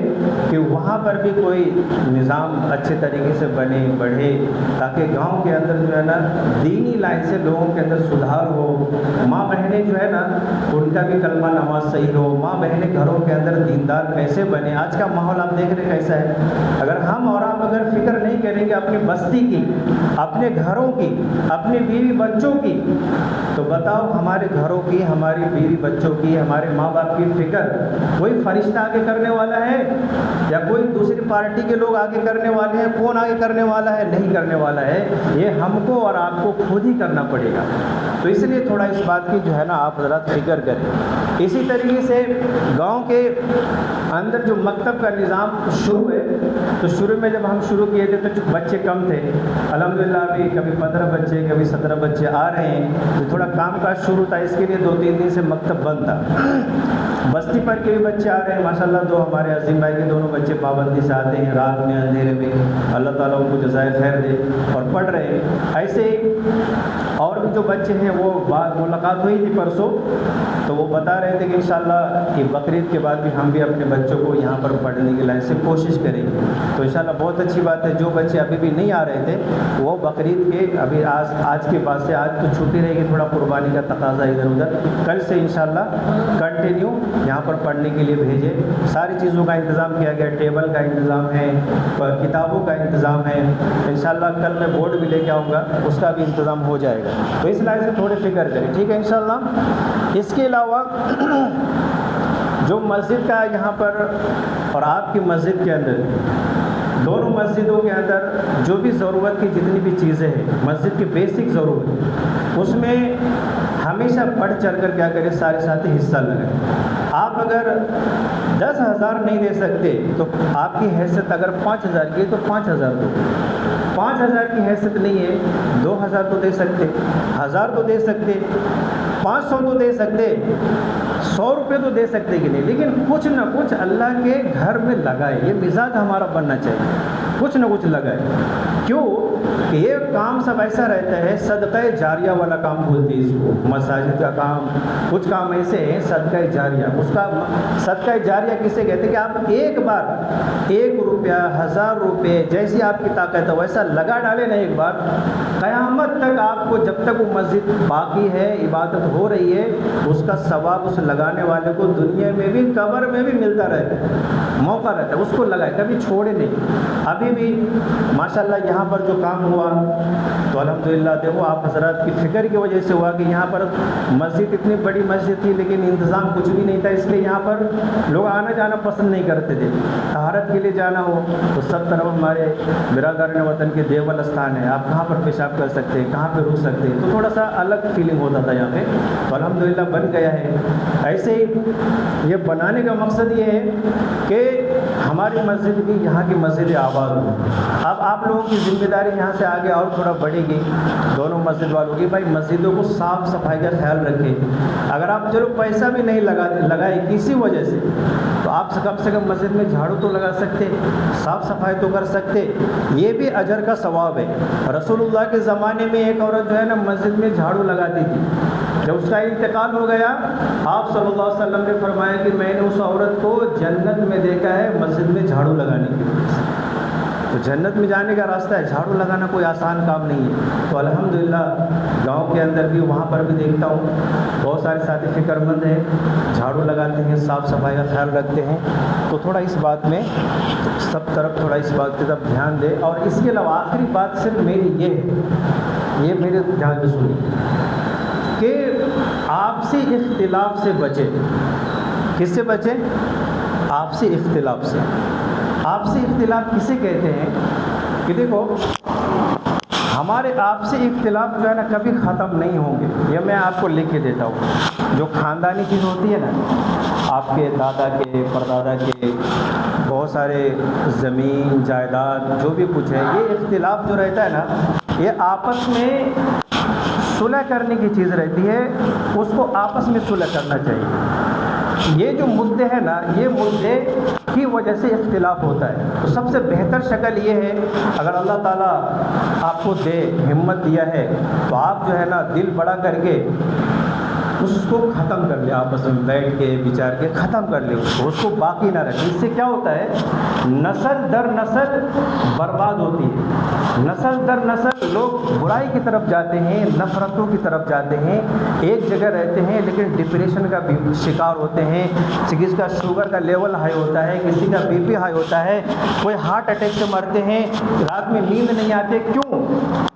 کہ وہاں پر بھی کوئی نظام اچھے طریقے سے بنے بڑھے، تاکہ گاؤں کے اندر جو ہے نا دینی لائن سے لوگوں کے اندر سدھار ہو. ماں بہنیں جو ہے نا ان کا بھی کلمہ نماز صحیح ہو، ماں بہنیں گھروں کے اندر دیندار کیسے بنے. آج کا ماحول آپ دیکھ رہے کیسا ہے. اگر ہم اور آپ اگر فکر نہیں کریں گے اپنی بستی کی، اپنے گھروں کی، اپنے بیوی بچوں کی، تو بتاؤ ہمارے گھروں کی، ہماری بیوی بچوں کی، ہمارے ماں باپ کی فکر کوئی فرشتہ آگے کرنے والا ہے یا کوئی دوسری پارٹی کے لوگ آگے کرنے والے ہیں؟ کون آگے کرنے والا ہے؟ نہیں کرنے والا ہے. یہ ہم کو اور آپ کو خود ہی کرنا پڑے گا. تو اس لیے تھوڑا اس بات کی جو ہے نا آپ حضرات فکر کریں. اسی طریقے سے گاؤں کے اندر جو مکتب کا نظام شروع ہے، تو شروع میں جب ہم شروع کیے تھے تو بچے کم تھے. الحمدللہ ابھی کبھی 15 بچے کبھی 17 بچے آ رہے ہیں. تو تھوڑا کام کاج شروع تھا، اس کے لیے 2-3 دن سے مکتب بند تھا. بستی پر کے بھی بچے آ رہے ہیں ماشاءاللہ. دو ہمارے عظیم بھائی کے دونوں بچے پابندی سے آتے ہیں رات میں اندھیرے میں، اللہ تعالیٰ ان کو جزائے خیر دے، اور پڑھ رہے ہیں. ایسے ہی اور بھی جو بچے ہیں وہ بات ملاقات ہوئی تھی پرسوں، تو وہ بتا رہے تھے کہ انشاءاللہ کہ بقرعید کے بعد بھی ہم بھی اپنے بچوں کو یہاں پر پڑھنے کی لائن سے کوشش کریں گے. تو انشاءاللہ بہت اچھی بات ہے. جو بچے ابھی بھی نہیں آ رہے تھے وہ بقرعید کے ابھی آج کے بعد سے، آج تو چھٹی رہے گی، تھوڑا قربانی کا تقاضا ادھر ادھر، کل سے انشاءاللہ کنٹینیو یہاں پر پڑھنے کے لیے بھیجے. ساری چیزوں کا انتظام کیا گیا، ٹیبل کا انتظام ہے، کتابوں کا انتظام ہے. انشاءاللہ کل میں بورڈ بھی لے کے آؤں گا، اس کا بھی انتظام ہو جائے گا. تو اس لائن سے تھوڑے فکر کریں، ٹھیک ہے انشاءاللہ. اس کے علاوہ جو مسجد کا یہاں پر اور آپ کی مسجد کے اندر، دونوں مسجدوں کے اندر جو بھی ضرورت کی جتنی بھی چیزیں ہیں، مسجد کی بیسک ضرورت، اس میں ہمیشہ بڑھ چڑھ کر کیا کریں سارے ساتھی حصہ لگائیں. آپ اگر 10,000 نہیں دے سکتے تو آپ کی حیثیت اگر 5,000 کی ہے تو 5,000 دو. 5,000 کی حیثیت نہیں ہے 2,000 تو دے سکتے، 1,000 تو دے سکتے، 500 تو دے سکتے، 100 روپے تو دے سکتے کہ نہیں، لیکن کچھ نہ کچھ اللہ کے گھر میں لگائے. یہ مزاج ہمارا بننا چاہیے، کچھ نہ کچھ لگائے. کیوں کہ یہ کام سب ایسا رہتا ہے، صدقہ جاریہ والا کام بولتے ہیں اس کو. مساجد کا کام، کچھ کام ایسے ہیں صدقہ جاریہ. اس کا صدقہ جاریہ کسے کہتے ہیں کہ آپ ایک بار 1 روپیہ 1,000 روپے جیسی آپ کی طاقت ہے ویسا لگا ڈالیں نا ایک بار، قیامت تک آپ کو جب تک وہ مسجد باقی ہے، عبادت ہو رہی ہے، اس کا ثواب اس لگانے والے کو دنیا میں بھی قبر میں بھی ملتا رہتا ہے، موقع رہتا ہے، اس کو لگائے، کبھی چھوڑے نہیں۔ ابھی بھی ماشاءاللہ یہاں پر جو کام ہوا تو الحمدللہ دیکھو آپ حضرات کی فکر کی وجہ سے ہوا کہ یہاں پر مسجد اتنی بڑی مسجد تھی لیکن انتظام کچھ بھی نہیں تھا، اس لیے یہاں پر لوگ آنا جانا پسند نہیں کرتے تھے۔ طہارت کے لیے جانا ہو تو سب طرف ہمارے برادران وطن کے دیول استھان ہے، آپ کہاں پر پیشاب کر سکتے ہیں، کہاں پہ رک سکتے ہیں، تو تھوڑا سا الگ فیلنگ ہوتا تھا یہاں پہ، تو الحمدللہ بن گیا ہے۔ ایسے ہی یہ بنانے کا مقصد یہ ہے کہ ہماری مسجد بھی یہاں کی مسجد آباد ہو۔ اب آپ لوگوں کی ذمہ داری یہاں سے آگے اور تھوڑا بڑھے گی، دونوں مسجد والوں کی، بھائی مسجدوں کو صاف صفائی کا خیال رکھیں۔ اگر آپ چلو پیسہ بھی نہیں لگائے کسی وجہ سے، تو آپ کم سے کم مسجد میں جھاڑو تو لگا سکتے، صاف صفائی تو کر سکتے، یہ بھی اجر کا ثواب ہے۔ رسول اللہ کے زمانے میں ایک عورت جو ہے نا مسجد میں جھاڑو لگاتی تھی، جب اس کا انتقال ہو گیا آپ صلی اللہ علیہ وسلم نے فرمایا کہ میں نے اس عورت کو جنت میں دیکھا ہے مسجد میں جھاڑو لگانے کی وجہ سے۔ تو جنت میں جانے کا راستہ ہے، جھاڑو لگانا کوئی آسان کام نہیں ہے۔ تو الحمدللہ گاؤں کے اندر بھی وہاں پر بھی دیکھتا ہوں بہت سارے ساتھی فکر مند ہیں، جھاڑو لگاتے ہیں، صاف صفائی کا خیال رکھتے ہیں۔ تو تھوڑا اس بات میں سب طرف تھوڑا اس بات کی طرف دھیان دے۔ اور اس کے علاوہ آخری بات صرف میری یہ ہے، یہ میرے دھیان میں سنی کہ آپسی اختلاف سے بچے۔ کس سے بچے؟ آپسی اختلاف سے۔ آپسی اختلاف کسے کہتے ہیں کہ دیکھو ہمارے آپسی اختلاف جو ہے نا کبھی ختم نہیں ہوں گے۔ یہ میں آپ کو لکھ کے دیتا ہوں، جو خاندانی چیز ہوتی ہے نا، آپ کے دادا کے پردادا کے بہت سارے زمین جائیداد جو بھی کچھ ہے، یہ اختلاف جو رہتا ہے نا، یہ آپس میں صلح کرنے کی چیز رہتی ہے، اس کو آپس میں صلح کرنا چاہیے۔ یہ جو مدعے ہیں نا، یہ مدعے کی وجہ سے اختلاف ہوتا ہے۔ تو سب سے بہتر شکل یہ ہے، اگر اللہ تعالیٰ آپ کو دے، ہمت دیا ہے، تو آپ جو ہے نا دل بڑا کر کے اس کو ختم کر لے، آپس میں بیٹھ کے بچار کے ختم کر لے، اس کو باقی نہ رکھے۔ اس سے کیا ہوتا ہے، نسل در نسل برباد ہوتی ہے، نسل در نسل لوگ برائی کی طرف جاتے ہیں، نفرتوں کی طرف جاتے ہیں، ایک جگہ رہتے ہیں لیکن ڈپریشن کا بھی شکار ہوتے ہیں، کسی کا شوگر کا لیول ہائی ہوتا ہے، کسی کا بی پی ہائی ہوتا ہے، کوئی ہارٹ اٹیک سے مرتے ہیں، رات میں نیند نہیں آتے، کیوں؟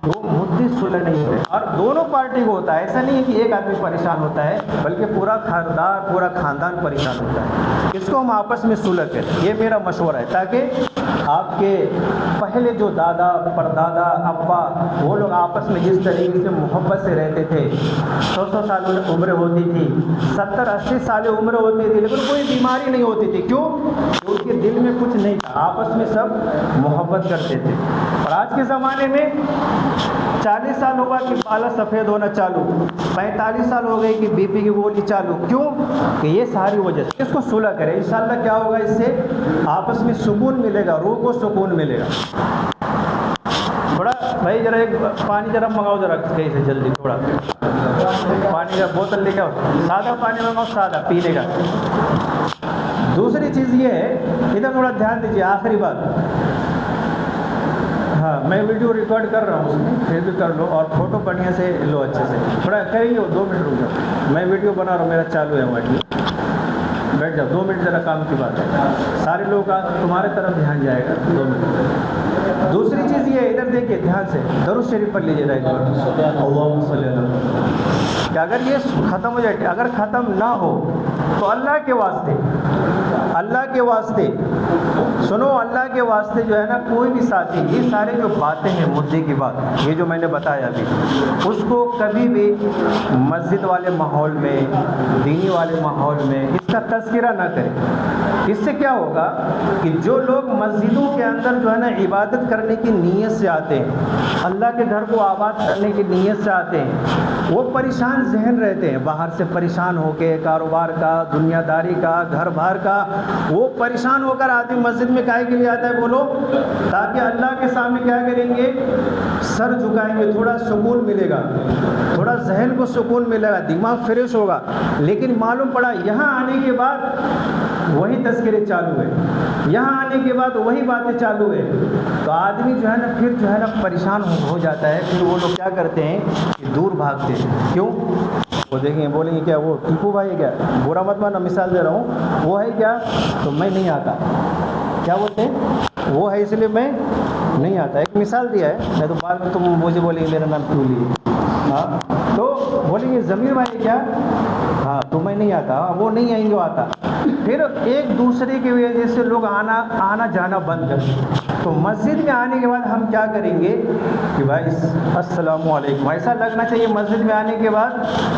وہ مدعے صلح نہیں ہوتے۔ اور دونوں پارٹی کو ہوتا ہے، ایسا نہیں ہے کہ ایک آدمی پریشان ہوتا ہے، بلکہ پورا خاندان پورا خاندان پریشان ہوتا ہے۔ اس کو ہم آپس میں صلح کریں، یہ میرا مشورہ ہے، تاکہ آپ کے پہلے جو دادا پردادا ابا وہ لوگ آپس میں جس طریقے سے محبت سے رہتے تھے، 100 سال عمر ہوتی تھی، 70-80 سال عمر ہوتی تھی، لیکن کوئی بیماری نہیں ہوتی تھی، کیوں؟ ان کے دل میں کچھ نہیں تھا، آپس میں سب محبت کرتے تھے۔ اور آج کے زمانے میں 40 سال ہوگا کہ بالا سفید ہونا چالو، 45 سال ہو گئی کہ بی پی کی گولی چالو، کیوں؟ کہ یہ ساری وجہ سے۔ اس کو صلح کریں، انشاءاللہ کیا ہوگا، اس سے آپس میں سکون ملے گا، روح کو سکون ملے گا۔ تھوڑا بھائی ذرا ایک پانی ذرا منگاؤ، ذرا کہیں سے جلدی، تھوڑا پانی کا بوتل لے کے آؤ، سادہ پانی منگاؤ، سادہ پینے کا۔ دوسری چیز یہ ہے، ادھر تھوڑا دھیان دیجیے، آخری بات، ہاں میں ویڈیو ریکارڈ کر رہا ہوں، اس میں پھر بھی کر لو، اور فوٹو بڑھیا سے لو، اچھے سے، تھوڑا کریے 2 منٹ رک جاؤ، میں ویڈیو بنا رہا ہوں، میرا چالو ہے ویڈیو، بیٹھ جاؤ 2 منٹ، ذرا کام کی بات ہے، سارے لوگوں کا تمہارے طرف دھیان جائے گا 2 منٹ۔ دوسری چیز یہ ہے، ادھر دیکھیے دھیان سے، درود شریف پڑھ لیجیے ایک بار، اللہم صلی اللہ علیہ وسلم، کہ اگر یہ ختم ہو جائے، اگر ختم نہ ہو تو اللہ کے واسطے، اللہ کے واسطے سنو، اللہ کے واسطے جو ہے نا کوئی بھی ساتھی، یہ سارے جو باتیں ہیں مدعے کی بات، یہ جو میں نے بتایا ابھی، اس کو کبھی بھی مسجد والے ماحول میں، دینی والے ماحول میں اس کا تذکرہ نہ کریں۔ اس سے کیا ہوگا کہ جو لوگ مسجدوں کے اندر جو ہے نا عبادت کرنے کی نیت سے آتے ہیں، اللہ کے گھر کو آباد کرنے کی نیت سے آتے ہیں، وہ پریشان ذہن رہتے ہیں، باہر سے پریشان ہو کے، کاروبار کا، دنیا داری کا، گھر بار کا، وہ پریشان ہو کر آدمی مسجد میں کاہے کے لیے آتا ہے بولو؟ تاکہ اللہ کے سامنے کیا کریں گے؟ سر جھکائیں گے، تھوڑا سکون ملے گا، تھوڑا ذہن کو سکون ملے گا، دماغ فریش ہوگا۔ لیکن معلوم پڑا یہاں آنے کے بعد وہی تذکرے چالو ہے، یہاں آنے کے بعد وہی باتیں چالو ہے، تو آدمی جو ہے نا پھر جو ہے نا پریشان ہو جاتا ہے۔ پھر وہ لوگ کیا کرتے ہیں کہ دور بھاگتے ہیں۔ کیوں؟ وہ دیکھیں گے، بولیں گے کیا وہ ٹیپو بھائی ہے کیا؟ برا مت ماننا، مثال دے رہا ہوں، وہ ہے کیا تو میں نہیں آتا، کیا بولتے ہیں وہ ہے اس لیے میں نہیں آتا۔ ایک مثال دیا ہے، میں تو بعد میں تم مجھے بولیں گے میرا نام کیوں لیے، ہاں تو بولیں گے ضمیر بھائی کیا، ہاں تو میں نہیں آتا، وہ نہیں آئیں گے، وہ آتا۔ پھر ایک دوسرے کی وجہ سے لوگ آنا جانا بند کر دیں۔ تو مسجد میں آنے کے بعد ہم کیا کریں گے کہ بھائی السلام علیکم، ایسا لگنا چاہیے مسجد میں آنے کے بعد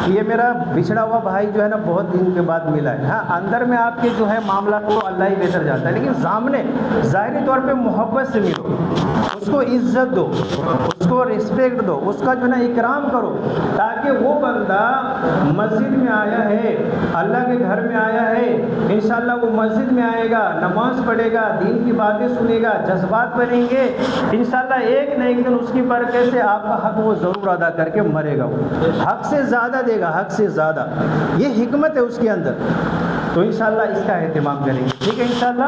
کہ یہ میرا بچھڑا ہوا بھائی جو ہے نا بہت دن کے بعد ملا ہے۔ ہاں اندر میں آپ کے جو ہے معاملات کو اللہ ہی بہتر جاتا ہے، لیکن سامنے ظاہری طور پہ محبت سے ملو، اس کو عزت دو، اس کو رسپیکٹ دو، اس کا جو ہے نا اکرام کرو، تاکہ وہ بندہ مسجد میں آیا ہے، اللہ کے گھر میں آیا ہے، انشاءاللہ وہ مسجد میں آئے گا، نماز پڑھے گا، دین کی باتیں سنے گا، جذبات بنیں گے، انشاءاللہ ایک نہ ایک دن اس کی برکت سے آپ کا حق وہ ضرور ادا کر کے مرے گا، وہ حق سے زیادہ دے گا، حق سے زیادہ، یہ حکمت ہے اس کے اندر۔ تو انشاءاللہ اس کا اہتمام کریں گے، ٹھیک ہے انشاءاللہ،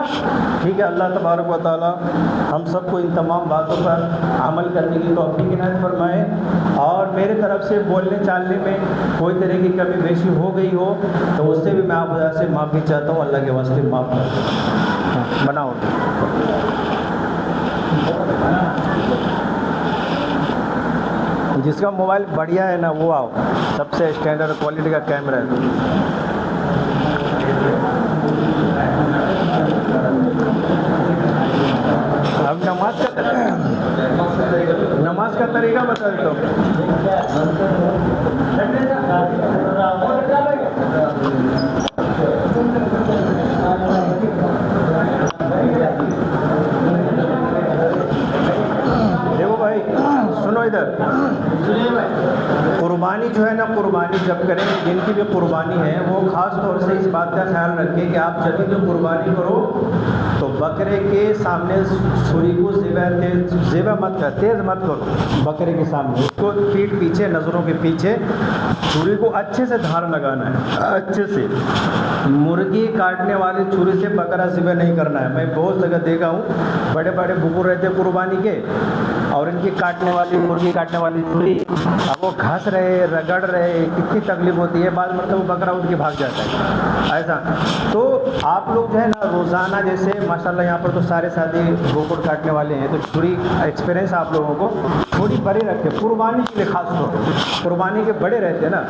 ٹھیک ہے۔ اللہ تبارک و تعالی ہم سب کو ان تمام باتوں پر عمل کرنے کی توفیق عنایت فرمائے، اور میرے طرف سے بولنے چالنے میں کوئی طرح کی کمی بیشی ہو گئی ہو تو اس سے بھی میں آپ سے معافی چاہتا ہوں، اللہ کے واسطے معاف کر بناؤ۔ جس کا موبائل بڑھیا ہے نا وہ آؤ، سب سے اسٹینڈرڈ کوالٹی کا کیمرہ ہے۔ اب نماز کا طریقہ بتا دیتا ہوں۔ دیکھو بھائی سنو ادھر، قربانی جو ہے نا، قربانی جب کریں جن کی بھی قربانی ہے وہ خاص طور سے اس بات کا خیال رکھیں کہ آپ جب بھی قربانی کرو تو بکرے کے سامنے چھری کو ذبح مت کر، تیز مت کرو بکرے کے سامنے، اس کو پیٹھ پیچھے، نظروں کے پیچھے چھری کو اچھے سے دھار لگانا ہے، اچھے سے۔ مرغی کاٹنے والی چھری سے بکرا ذبح نہیں کرنا ہے۔ میں بہت جگہ دیکھا ہوں، بڑے بڑے بکر رہتے قربانی کے، اور ان کی کاٹنے والی مرغی کاٹنے والی چھری، اب وہ گھس رہے، رگڑ رہے، کتنی تکلیف ہوتی ہے، بعض مرتبہ وہ بکرا اٹھ کے بھاگ جاتا ہے ایسا۔ تو آپ لوگ جو ہے نا روزانہ، جیسے ماشاءاللہ یہاں پر تو سارے ساتھی بکر کاٹنے والے ہیں، تو چھری ایکسپیرینس آپ لوگوں کو تھوڑی بڑی رکھے، قربانی کے لیے خاص طور پہ، قربانی کے بڑے رہتے ہیں نا،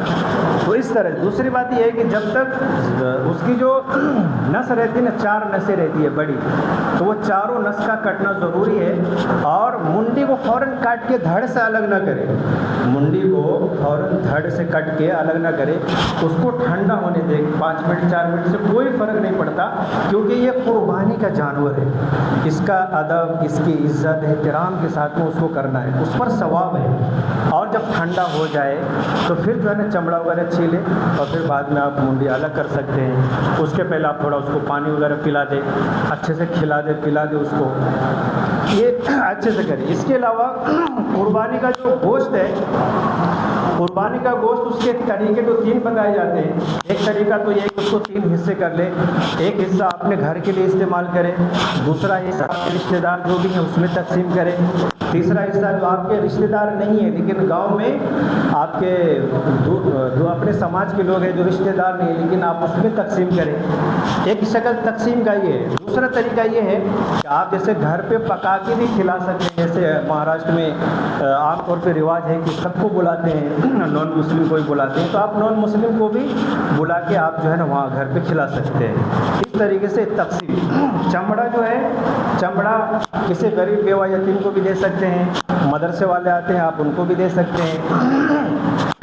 تو اس طرح۔ دوسری بات یہ ہے کہ جب تک اس کی جو نس رہتی ہے نا، 4 نسیں رہتی ہے بڑی، تو وہ چاروں نس کا کٹنا ضروری ہے، اور منڈی کو فوراً کاٹ کے دھڑ سے الگ نہ کرے، منڈی کو فوراً دھڑ سے کٹ کے الگ نہ کرے، اس کو ٹھنڈا ہونے دے، 5 منٹ 4 منٹ سے کوئی فرق نہیں پڑتا، کیونکہ یہ قربانی کا جانور ہے، اس کا ادب، اس کی عزت احترام کے ساتھ میں اس کو کرنا ہے، اس پر ثواب ہے۔ اور جب ٹھنڈا ہو جائے تو پھر جو ہے نا چمڑا وغیرہ چھیلے، اور پھر بعد میں آپ منڈی الگ کر سکتے ہیں۔ اس کے پہلے آپ تھوڑا اس کو پانی وغیرہ پلا دیں، اچھے سے کھلا دے پلا دے اس کو، یہ اچھے سے کریں۔ اس کے علاوہ قربانی کا جو گوشت ہے، قربانی کا گوشت، اس کے طریقے تو 3 بتائے جاتے ہیں۔ ایک طریقہ تو یہ کہ اس کو 3 حصے کر لیں، ایک حصہ اپنے گھر کے لیے استعمال کریں، دوسرا حصہ آپ کے رشتہ دار جو بھی ہیں اس میں تقسیم کریں، تیسرا حصہ جو آپ کے رشتہ دار نہیں ہیں لیکن گاؤں میں آپ کے جو اپنے سماج کے لوگ ہیں جو رشتہ دار نہیں ہیں لیکن آپ اس میں تقسیم کریں۔ ایک شکل تقسیم کا یہ ہے۔ دوسرا طریقہ یہ ہے کہ آپ جیسے گھر پہ پکا کے بھی کھلا سکتے ہیں، جیسے مہاراشٹر میں عام طور پہ رواج ہے کہ سب کو بلاتے ہیں، نان مسلم کو بھی بلاتے ہیں، تو آپ نان مسلم کو بھی بلا کے آپ جو ہے نا وہاں گھر پہ کھلا سکتے ہیں۔ اس طریقے سے تقسیم۔ چمڑا جو ہے، چمڑا کسی غریب بیوہ یتیم کو بھی دے سکتے ہیں، مدرسے والے آتے ہیں آپ ان کو بھی دے سکتے ہیں۔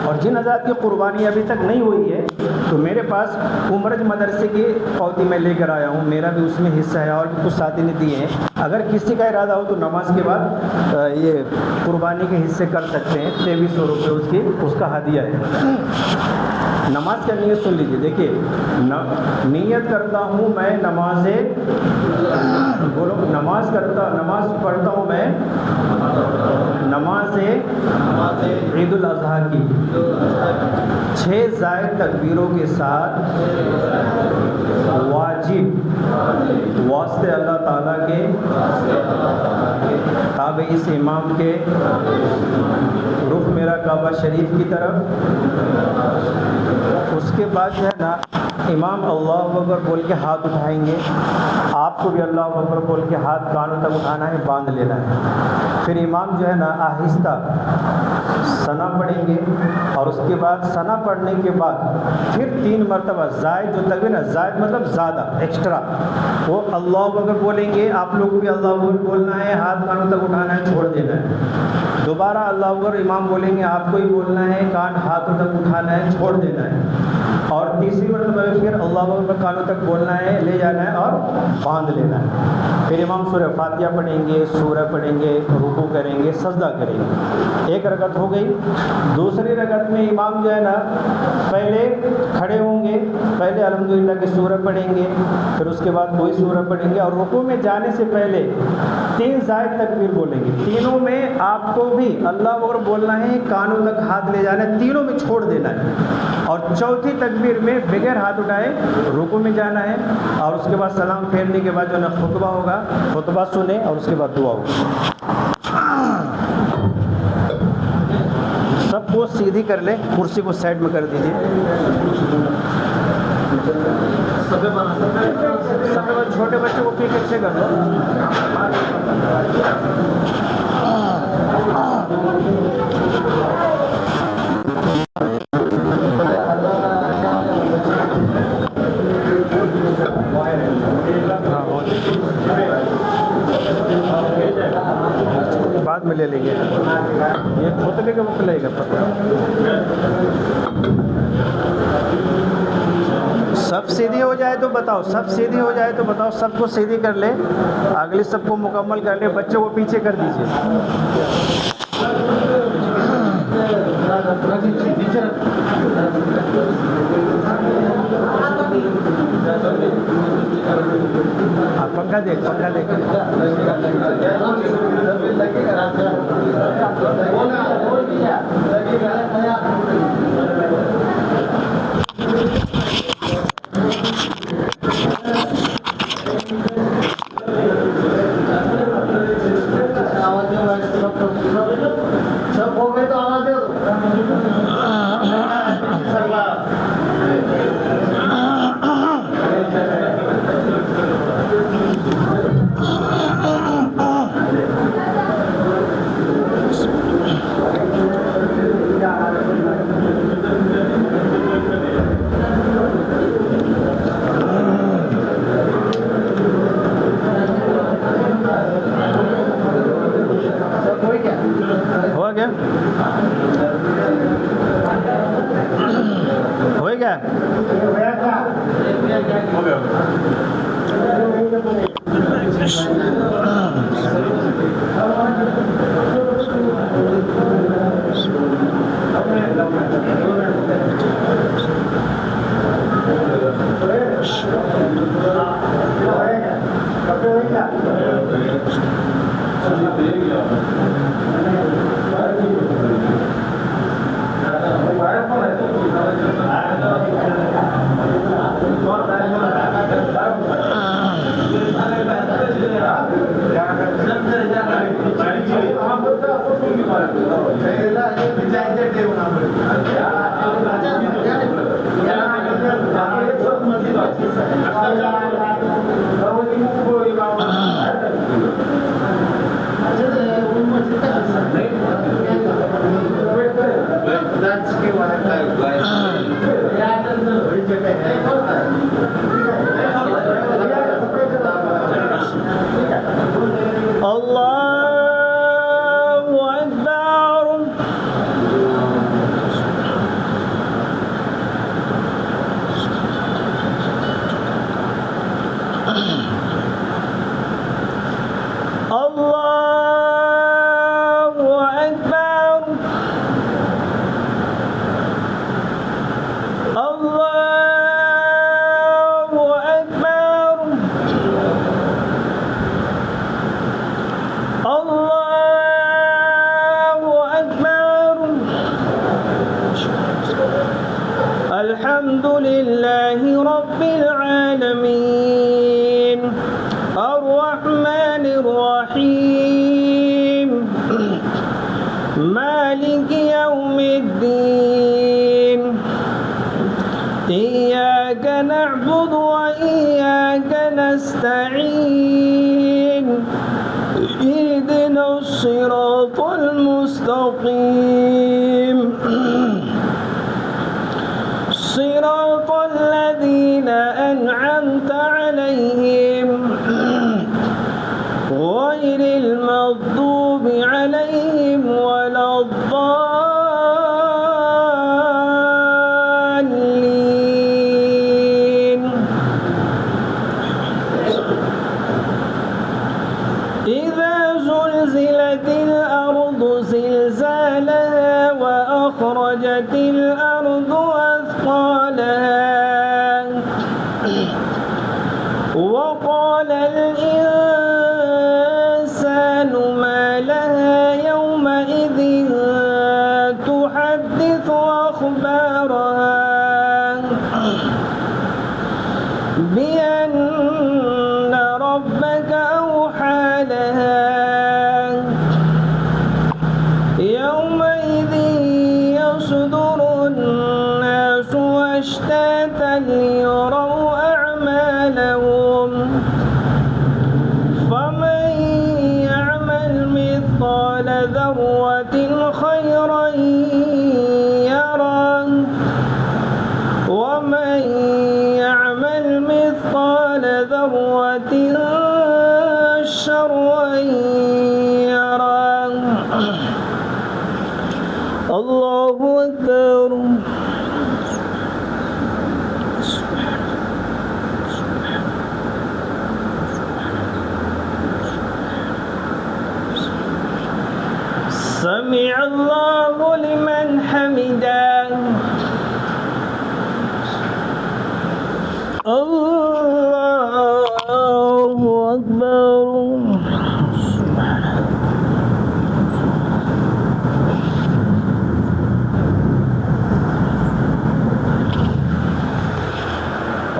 اور جن حضرات کی قربانی ابھی تک نہیں ہوئی ہے تو میرے پاس عمرج مدرسے کی پوتی میں لے کر آیا ہوں، میرا بھی اس میں حصہ ہے اور بھی کچھ ساتھی نے دیے ہیں۔ اگر کسی کا ارادہ ہو تو نماز کے بعد یہ قربانی کے حصے کر سکتے ہیں، 2300 روپے اس کا ہدیہ ہے۔ نماز کا نیت سن لیجیے. دیکھیے نیت کرتا ہوں میں نماز پڑھتا ہوں میں نماز عید الاضحیٰ کی 6 زائد تکبیروں کے ساتھ واجب واسطے اللہ تعالیٰ کے تابع اس امام کے رخ میرا کعبہ شریف کی طرف. اس کے بعد جو ہے نا امام اللہ اکبر بول کے ہاتھ اٹھائیں گے. آپ کو بھی اللہ اکبر بول کے ہاتھ کانوں تک اٹھانا ہے, باندھ لینا ہے. پھر امام جو ہے نا آہستہ ثنا پڑھیں گے, اور اس کے بعد ثنا پڑھنے کے بعد پھر 3 مرتبہ زائد جو تکبیر نا, زائد مطلب زیادہ ایکسٹرا, وہ اللہ اکبر بولیں گے. آپ لوگ کو بھی اللہ اکبر بولنا ہے, ہاتھ کانوں تک اٹھانا ہے, چھوڑ دینا ہے. دوبارہ اللہ اکبر امام بولیں گے, آپ کو ہی بولنا ہے, کان ہاتھوں تک اٹھانا ہے, چھوڑ دینا ہے. اور تیسری مرتبہ پھر اللہ اکبر کانوں تک بولنا ہے, لے جانا ہے اور باندھ لینا ہے. پھر امام سورہ فاتحہ پڑھیں گے, سورہ پڑھیں گے, رکوع کریں گے, سجدہ کریں گے. 1 رکعت ہو گئی. دوسری رکعت میں امام جو ہے نا پہلے کھڑے ہوں گے, پہلے الحمدللہ کی سورہ پڑھیں گے, پھر اس کے بعد کوئی سورہ پڑھیں گے, اور رکوع میں جانے سے پہلے 3 زائد تکبیر بولیں گے. تینوں میں آپ کو بھی اللہ اکبر بولنا ہے, کانوں تک ہاتھ لے جانا ہے, تینوں میں چھوڑ دینا ہے. اور چوتھی تکبیر میں بغیر ہاتھ اٹھائے رکوع میں جانا ہے, اور اس کے بعد سلام پھیرنے کے بعد جو ہے نا خطبہ ہوگا, خطبہ سنیں, اور اس کے بعد دعا ہوگی. سب کو سیدھی کر لیں, کرسی کو سائڈ میں کر دیجیے. چھوٹے بچوں کو پیچھے سے کر دو. بعد میں لے لیں گے, یہ خطبے کا وقت لگے گا. سب سیدھی ہو جائے تو بتاؤ, سب کو سیدھی کر لے, اگلی سب کو مکمل کر لے. بچوں کو پیچھے کر دیجیے. پنکھا دیکھ. سب ہو گئے تو آواز دے دو. ہو گیا الرحمن الرحيم مالك يوم الدين إياك نعبد وإياك نستعين اهدنا الصراط المستقيم صراط الذين أنعمت عليهم غير المغضوب عليهم ولا الضالين إذا زلزلت الأرض زلزالها وأخرجت الأرض أثقالها وقال الإنسان ما لها يومئذ تحدث أخبارها بأن ربك أوحى لها يومئذ يصدر الناس أشتاتا ليروا أعمالهم فمن يعمل مثقال ذرة خيرا يره ومن يعمل مثقال ذرة شرا يره الله أكبر سمع الله لمن حمده الله أكبر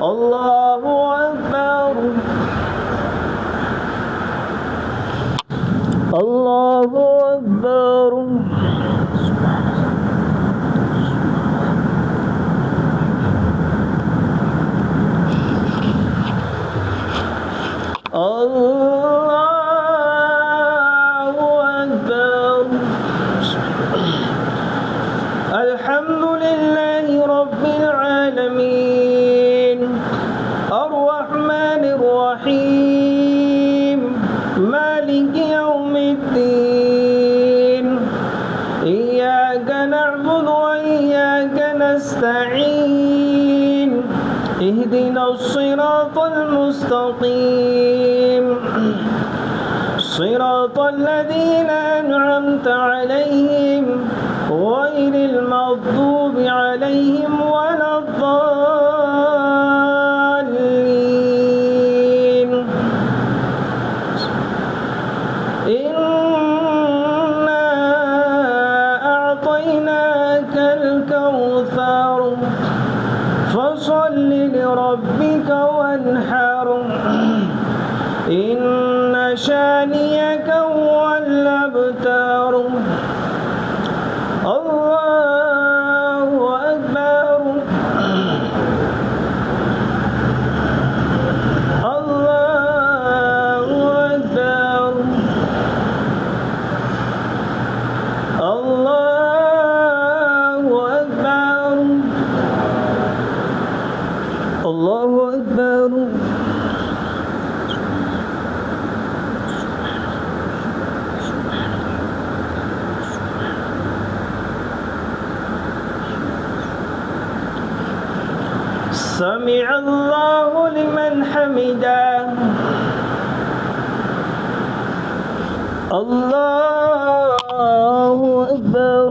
الله أكبر الله أكبر الله أكبر الحمد لله رب العالمين الرحمن الرحيم مالك يوم الدين إياك نعبد وإياك نستعين اهدنا الصراط المستقيم صراط الذين أنعمت عليهم غير المغضوب عليهم ولا الضالين إنا أعطيناك الكوثر فصل لربك وانحر إن شانيك هو الأبتر الله أكبر الله أكبر الله أكبر الله أكبر سمع الله لمن حمده الله أكبر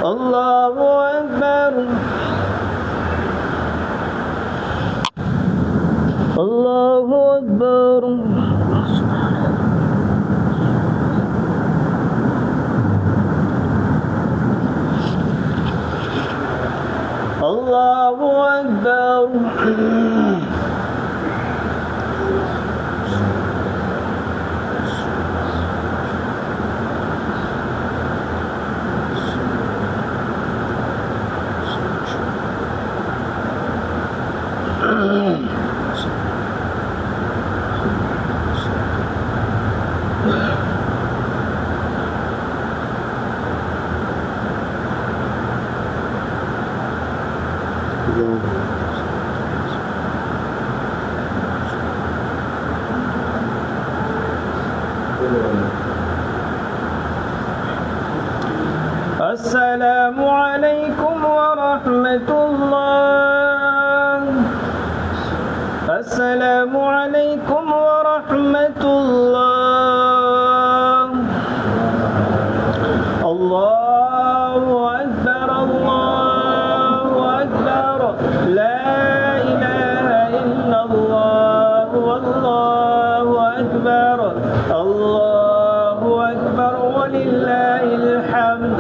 الله أكبر الله أكبر الله أكبر. السلام عليكم ورحمة الله. السلام عليكم ورحمة الله. الله أكبر الله أكبر لا إله إلا الله والله أكبر الله أكبر ولله الحمد.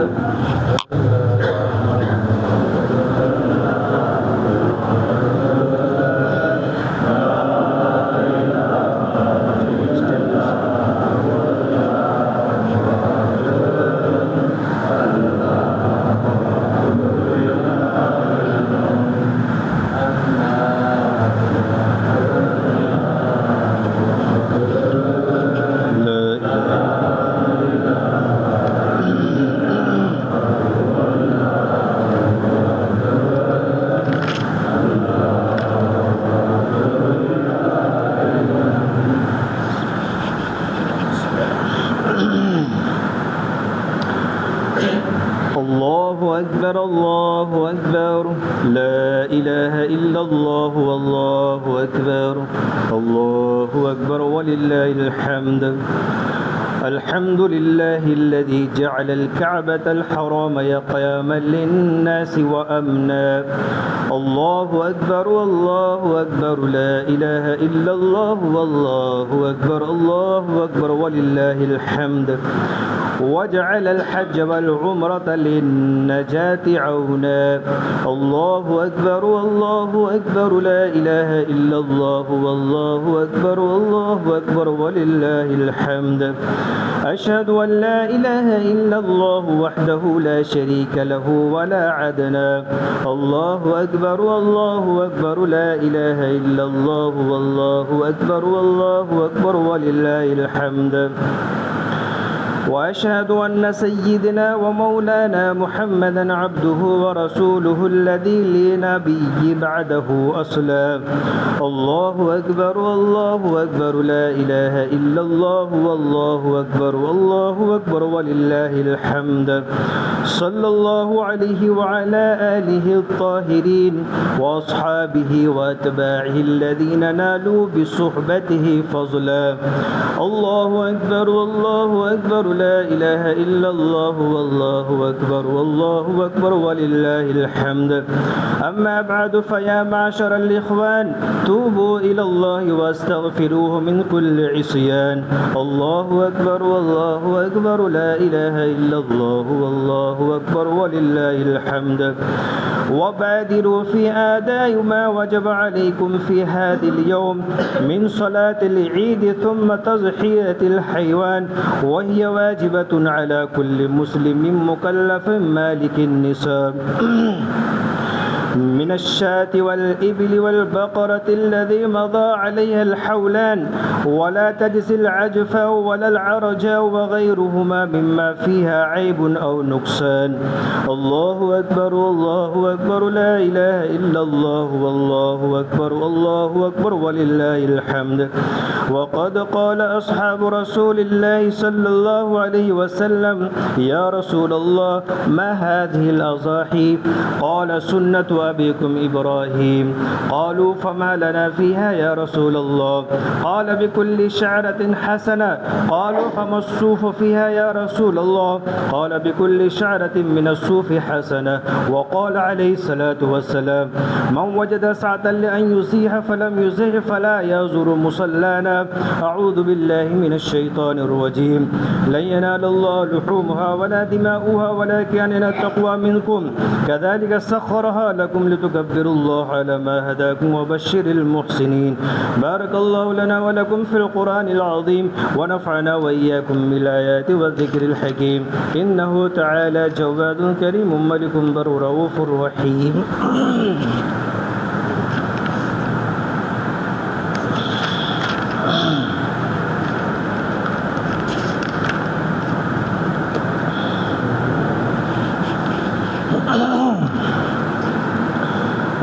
الله أكبر الله أكبر لا إله إلا الله والله أكبر الله أكبر ولله الحمد. الحمد لله الذي جعل الكعبة الحرام قياما للناس وأمنا. الله أكبر والله أكبر لا إله إلا الله والله أكبر الله أكبر ولله الحمد. وجعل الحج والعمرة للنجاة عونا. الله أكبر والله أكبر لا إله إلا الله والله أكبر والله أكبر ولله الحمد. أشهد أن لا إله إلا الله وحده لا شريك له ولا عدنا. الله أكبر والله أكبر لا إله إلا الله والله أكبر والله أكبر ولله الحمد. وأشهد أن سيدنا ومولانا محمدا عبده ورسوله الذي لنبي بعده أصلا. الله أكبر والله أكبر لا إله إلا الله والله أكبر والله أكبر ولله الحمد. صلى الله عليه وعلى آله الطاهرين وأصحابه وأتباعه الذين نالوا بصحبته فضلا. الله أكبر والله أكبر لا إله إلا الله والله أكبر والله أكبر ولله الحمد. أما بعد فيا معشر الإخوان توبوا إلى الله واستغفروه من كل عصيان. الله أكبر والله أكبر لا إله إلا الله والله أكبر ولله الحمد. وبادروا في أداء ما وجب عليكم في هذا اليوم من صلاة العيد ثم تضحية الحيوان وهي واجبة على كل مسلم مكلف مالك النساب من الشاة والإبل والبقرة الذي مضى عليها الحولان ولا تجزي العجفة ولا العرجة وغيرهما مما فيها عيب أو نقصان. الله أكبر والله أكبر لا إله إلا الله والله أكبر والله أكبر ولله الحمد. وقد قال أصحاب رسول الله صلى الله عليه وسلم يا رسول الله ما هذه الأضاحي؟ قال سنة أبيكم إبراهيم. قالوا فما لنا فيها يا رسول الله؟ قال بكل شعرة حسنة. قالوا فما الصوف فيها يا رسول الله؟ قال بكل شعرة من الصوف حسنة. وقال عليه الصلاة والسلام من وجد سعة لأن يزيح فلم يزيح فلا يزور مصلانا. أعوذ بالله من الشيطان الرجيم. لن ينال الله لحومها ولا دماؤها ولكن ينال التقوى منكم كذلك سخرها لكم لعلكم لتكبروا الله على ما هداكم وبشر المحسنين. بارك الله لنا ولكم في القرآن العظيم ونفعنا وإياكم بالآيات والذكر الحكيم. إنه تعالى جواد كريم ملك بر رؤوف رحيم.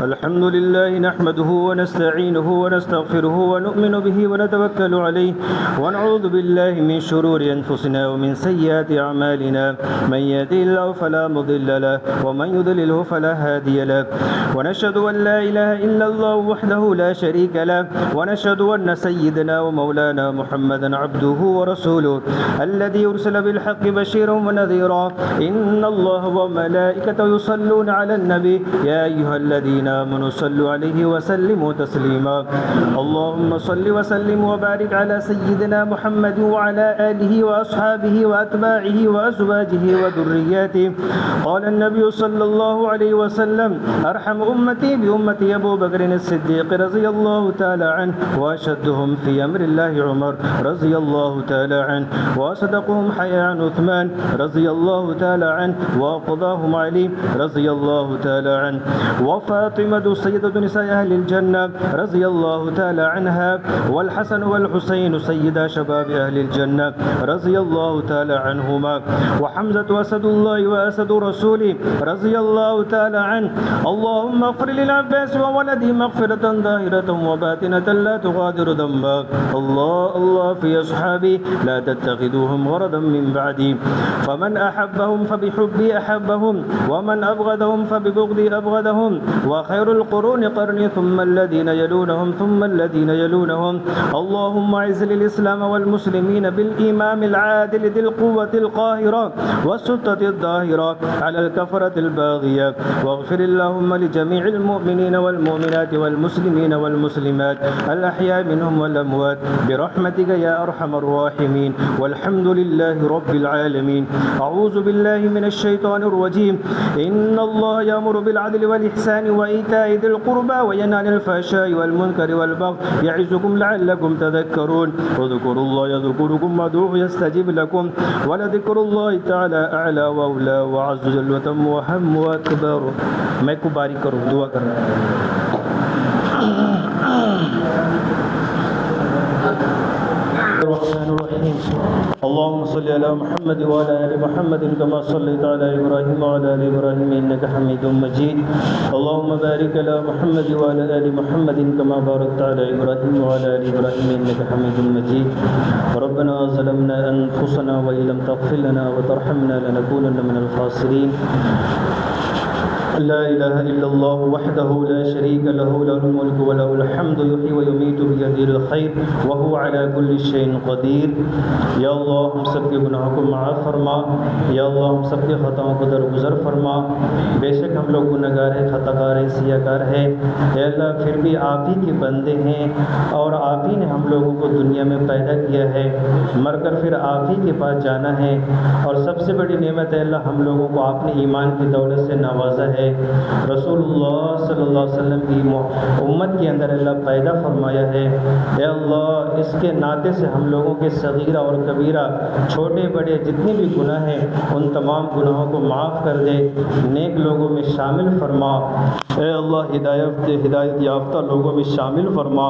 الحمد لله نحمده ونستعينه ونستغفره ونؤمن به ونتوكل عليه ونعوذ بالله من شرور أنفسنا ومن سيئات أعمالنا. من يهده الله فلا مضل له ومن يضلله فلا هادي له. ونشهد أن لا إله إلا الله وحده لا شريك له. ونشهد أن سيدنا ومولانا محمدا عبده ورسوله الذي أرسل بالحق بشيرا ونذيرا. إن الله وملائكته يصلون على النبي يا أيها الذين آمنوا صلوا عليه وسلموا تسليما. اللهم صل وسلم وبارك على سيدنا محمد وعلى آله وأصحابه وأتباعه وأزواجه وذرياته. قال النبي صلى الله عليه وسلم أرحم أمتي بأمتي أبو بكر الصديق رضي الله تعالى عنه وأشدهم في أمر الله عمر رضي الله تعالى عنه وأصدقهم حياء عثمان رضي الله تعالى عنه وقضاهم علي رضي الله تعالى عنه وفاطمة سيدة نساء أهل الجنة رضي الله تعالى عنها والحسن والحسين سيدا شباب أهل الجنة رضي الله تعالى عنهما وحمزة أسد الله وأسد رسوله رضي الله تعالى عنه. اللهم اغفر للعباس وولده مغفرة ظاهرة وباطنة لا تغادر ذنبا. الله في أصحابي لا تتخذوهم غرضا من بعدي. فمن أحبهم فبحبي أحبهم ومن أبغضهم فببغضي أبغضهم. وخير القرون قرني ثم الذين يلونهم ثم الذين يلونهم. اللهم اعز الإسلام والمسلمين بالإمام العادل ذي القوة القاهرة والسلطة الظاهرة على الكفرة الباغية. واغفر اللهم لجميع المؤمنين والمؤمنات والمسلمين والمسلمات الأحياء منهم والأموات برحمتك يا أرحم الراحمين. والحمد لله رب العالمين. أعوذ بالله من الشيطان الرجيم. إن الله يأمر بالعدل والإحسان وإيتاء ذي القربى وينهى عن الفحشاء والمنكر والبغي يعظكم لعلكم تذكرون. اذكروا الله يذكركم وادعوه يستجب لكم ولذكر الله تعالى أعلى وأولى وعز جل وتم وهم وأكبر. میں کو باری کروں دعا کر رہا ہوں. الرحمن الرحيم. اللهم صل على محمد وعلى آل محمد كما صليت على إبراهيم وعلى آل إبراهيم إنك حميد مجيد. اللهم بارك على محمد وعلى آل محمد كما باركت على إبراهيم وعلى آل إبراهيم إنك حميد مجيد. ربنا ظلمنا أنفسنا وإن لم تغفر لنا وترحمنا لنكونن من الخاسرين. لا إله إلا الله وحده لا شريك له له الملك وله الحمد يحيي ويميت بيده الخير وهو على كل شيء قدير. یا اللہ ہم سب کے گناہوں کو معاف فرما. یا اللہ ہم سب کے خطاؤں کو درگزر فرما. بے شک ہم لوگ گنہگار ہیں، خطا کار ہیں، سیاہ کار ہیں. اے اللہ پھر بھی آپ ہی کے بندے ہیں اور آپ ہی نے ہم لوگوں کو دنیا میں پیدا کیا ہے. مر کر پھر آپ ہی کے پاس جانا ہے. اور سب سے بڑی نعمت ہے اللہ ہم لوگوں کو آپ نے ایمان کی دولت سے نوازا ہے. رسول اللہ صلی اللہ علیہ وسلم کی امت کے اندر اللہ پیدا فرمایا ہے. اے اللہ اس کے ناطے سے ہم لوگوں کے صغیرہ اور کبیرہ چھوٹے بڑے جتنے بھی گناہ ہیں ان تمام گناہوں کو معاف کر دے، نیک لوگوں میں شامل فرما. اے اللہ ہدایت یافتہ لوگوں میں شامل فرما.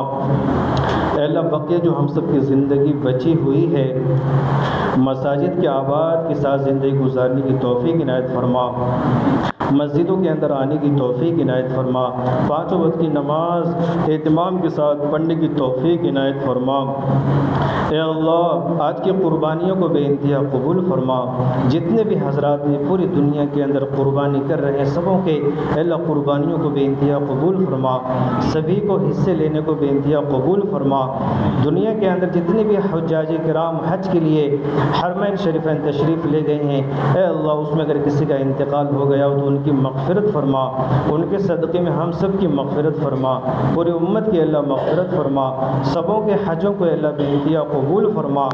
اے اللہ بقیہ جو ہم سب کی زندگی بچی ہوئی ہے مساجد کے آباد کے ساتھ زندگی گزارنے کی توفیق عنایت فرما. مسجدوں کے اندر آنے کی توفیق عنایت فرما. 5 وقت کی نماز اہتمام کے ساتھ پڑھنے کی توفیق عنایت فرما. اے اللہ آج کی قربانیوں کو بے انتہا قبول فرما. جتنے بھی حضرات نے پوری دنیا کے اندر قربانی کر رہے ہیں سبوں کے اے اللہ قربانیوں کو بے انتہا قبول فرما. سبھی کو حصے لینے کو بے انتہا قبول فرما. دنیا کے اندر جتنے بھی حجاج کرام حج کے لیے حرمین شریفین تشریف لے گئے ہیں اے اللہ اس میں اگر کسی کا انتقال ہو گیا تو ان کی مغفرت فرما، ان کے صدقے میں ہم سب کی مغفرت فرما، پوری امت کی اللہ مغفرت فرما، سبوں کے حجوں کو اللہ بے انتہا قبول فرما۔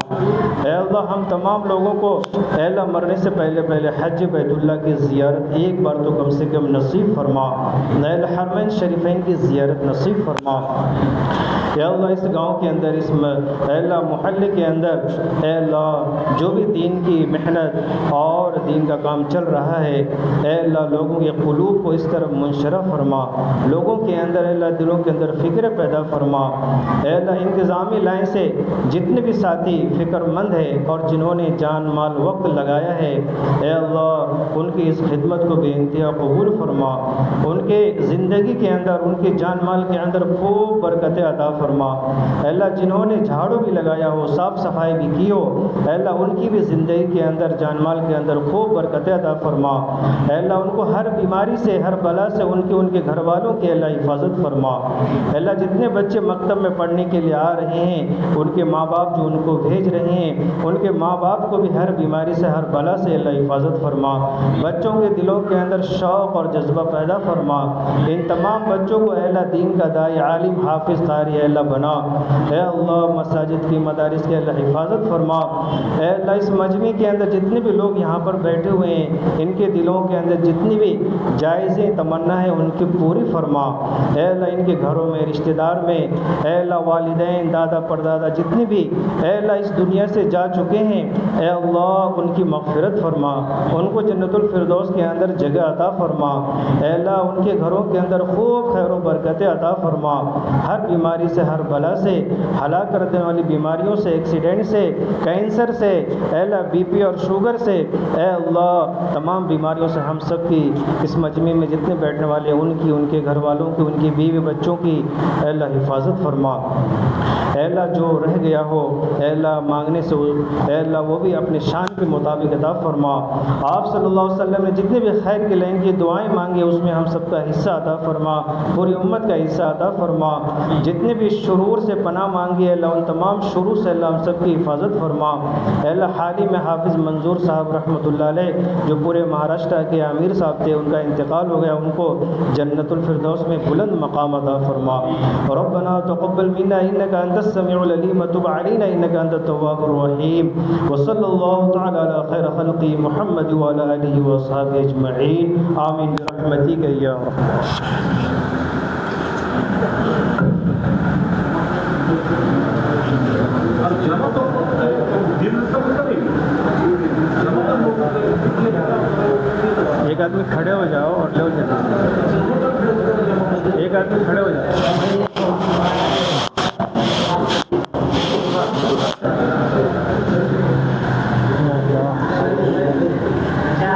اے اللہ ہم تمام لوگوں کو اے اللہ مرنے سے پہلے حج بیت اللہ کی زیارت ایک بار تو کم سے کم نصیب فرما، اے اللہ حرمین شریفین کی زیارت نصیب فرما۔ اے اللہ اس گاؤں کے اندر اے اللہ محلے کے اندر اے اللہ جو بھی دین کی محنت اور دین کا کام چل رہا ہے اے اللہ لوگوں کے قلوب کو اس طرف منشرف فرما، لوگوں کے اندر اے اللہ دلوں کے اندر فکر پیدا فرما۔ اے اللہ انتظامی لائن سے جتنے بھی ساتھی فکر مند ہے اور جنہوں نے جان مال وقت لگایا ہے اے اللہ ان کی اس خدمت کو بے انتہا قبول فرما، ان کے زندگی کے اندر ان کے جان مال کے اندر خوب برکتیں عطا فرما۔ اے اللہ جنہوں نے جھاڑو بھی لگایا ہو، صاف صفائی بھی کی ہو اے اللہ ان کی بھی زندگی کے اندر جان مال کے اندر خوب برکتیں عطا فرما۔ اے اللہ ان کو ہر بیماری سے ہر بلا سے ان کے گھر والوں کی اللہ حفاظت فرما۔ اے اللہ جتنے بچے مکتب میں پڑھنے کے لیے آ رہے ہیں ان کے ماں باپ جو ان کو بھیج رہے ہیں ان کے ماں باپ کو بھی ہر بیماری سے ہر بلا سے اللہ حفاظت فرما، بچوں کے دلوں کے اندر شوق اور جذبہ پیدا فرما۔ ان تمام بچوں کو اے اللہ دین کا داعی عالم حافظ قاری اے اللہ بنا۔ اے اللہ مساجد کی مدارس کے اللہ حفاظت فرما۔ اے اللہ اس مجمع کے اندر جتنے بھی لوگ یہاں پر بیٹھے ہوئے ہیں ان کے دلوں کے اندر جتنی بھی جائزیں تمنا ہے ان کی پوری فرما۔ اے اللہ ان کے گھروں میں رشتہ دار میں اے اللہ والدین دادا پردادا جتنے بھی اے اللہ اس دنیا سے جا چکے ہیں اے اللہ ان کی مغفرت فرما، ان کو جنت الفردوس کے اندر جگہ عطا فرما۔ اے اللہ ان کے گھروں کے اندر خوب خیر و برکتیں عطا فرما، ہر بیماری سے ہر بلا سے ہلاک کر دینے والی بیماریوں سے ایکسیڈنٹ سے کینسر سے اے اللہ بی پی اور شوگر سے اے اللہ تمام بیماریوں سے ہم سب کی اس مجمع میں جتنے بیٹھنے والے ان کی ان کے گھر والوں کی ان کی بیوی بچوں کی اے اللہ حفاظت فرما۔ اے اللہ جو رہ گیا ہو اے اللہ مانگنے سے اے اللہ وہ بھی اپنے شان کے مطابق عطا فرما۔ آپ صلی اللہ علیہ وسلم نے جتنے بھی خیر کے لائن کی دعائیں مانگی اس میں ہم سب کا حصہ عطا فرما، پوری امت کا حصہ عطا فرما۔ جتنے بھی شرور سے پناہ مانگی اے اللہ ان تمام شرور سے اللہ ہم سب کی حفاظت فرما۔ اے اللہ حال ہی میں حافظ منظور صاحب رحمۃ اللہ علیہ جو پورے مہاراشٹر کے امیر صاحب تھے ان کا انتقال ہو گیا، ان کو جنت الفردوس میں بلند مقام عطا فرما۔ ربنا تقبل منا انك انت السميع العليم وتب علينا انك انت التواب الرحيم وصلى الله تعالى على خير خلقه محمد وعلى اله واصحابه اجمعين آمين برحمتك يا ایک آدمی کھڑے ہو جاؤ اور لو جاؤ، ایک آدمی کھڑے ہو جاؤ۔ Ya.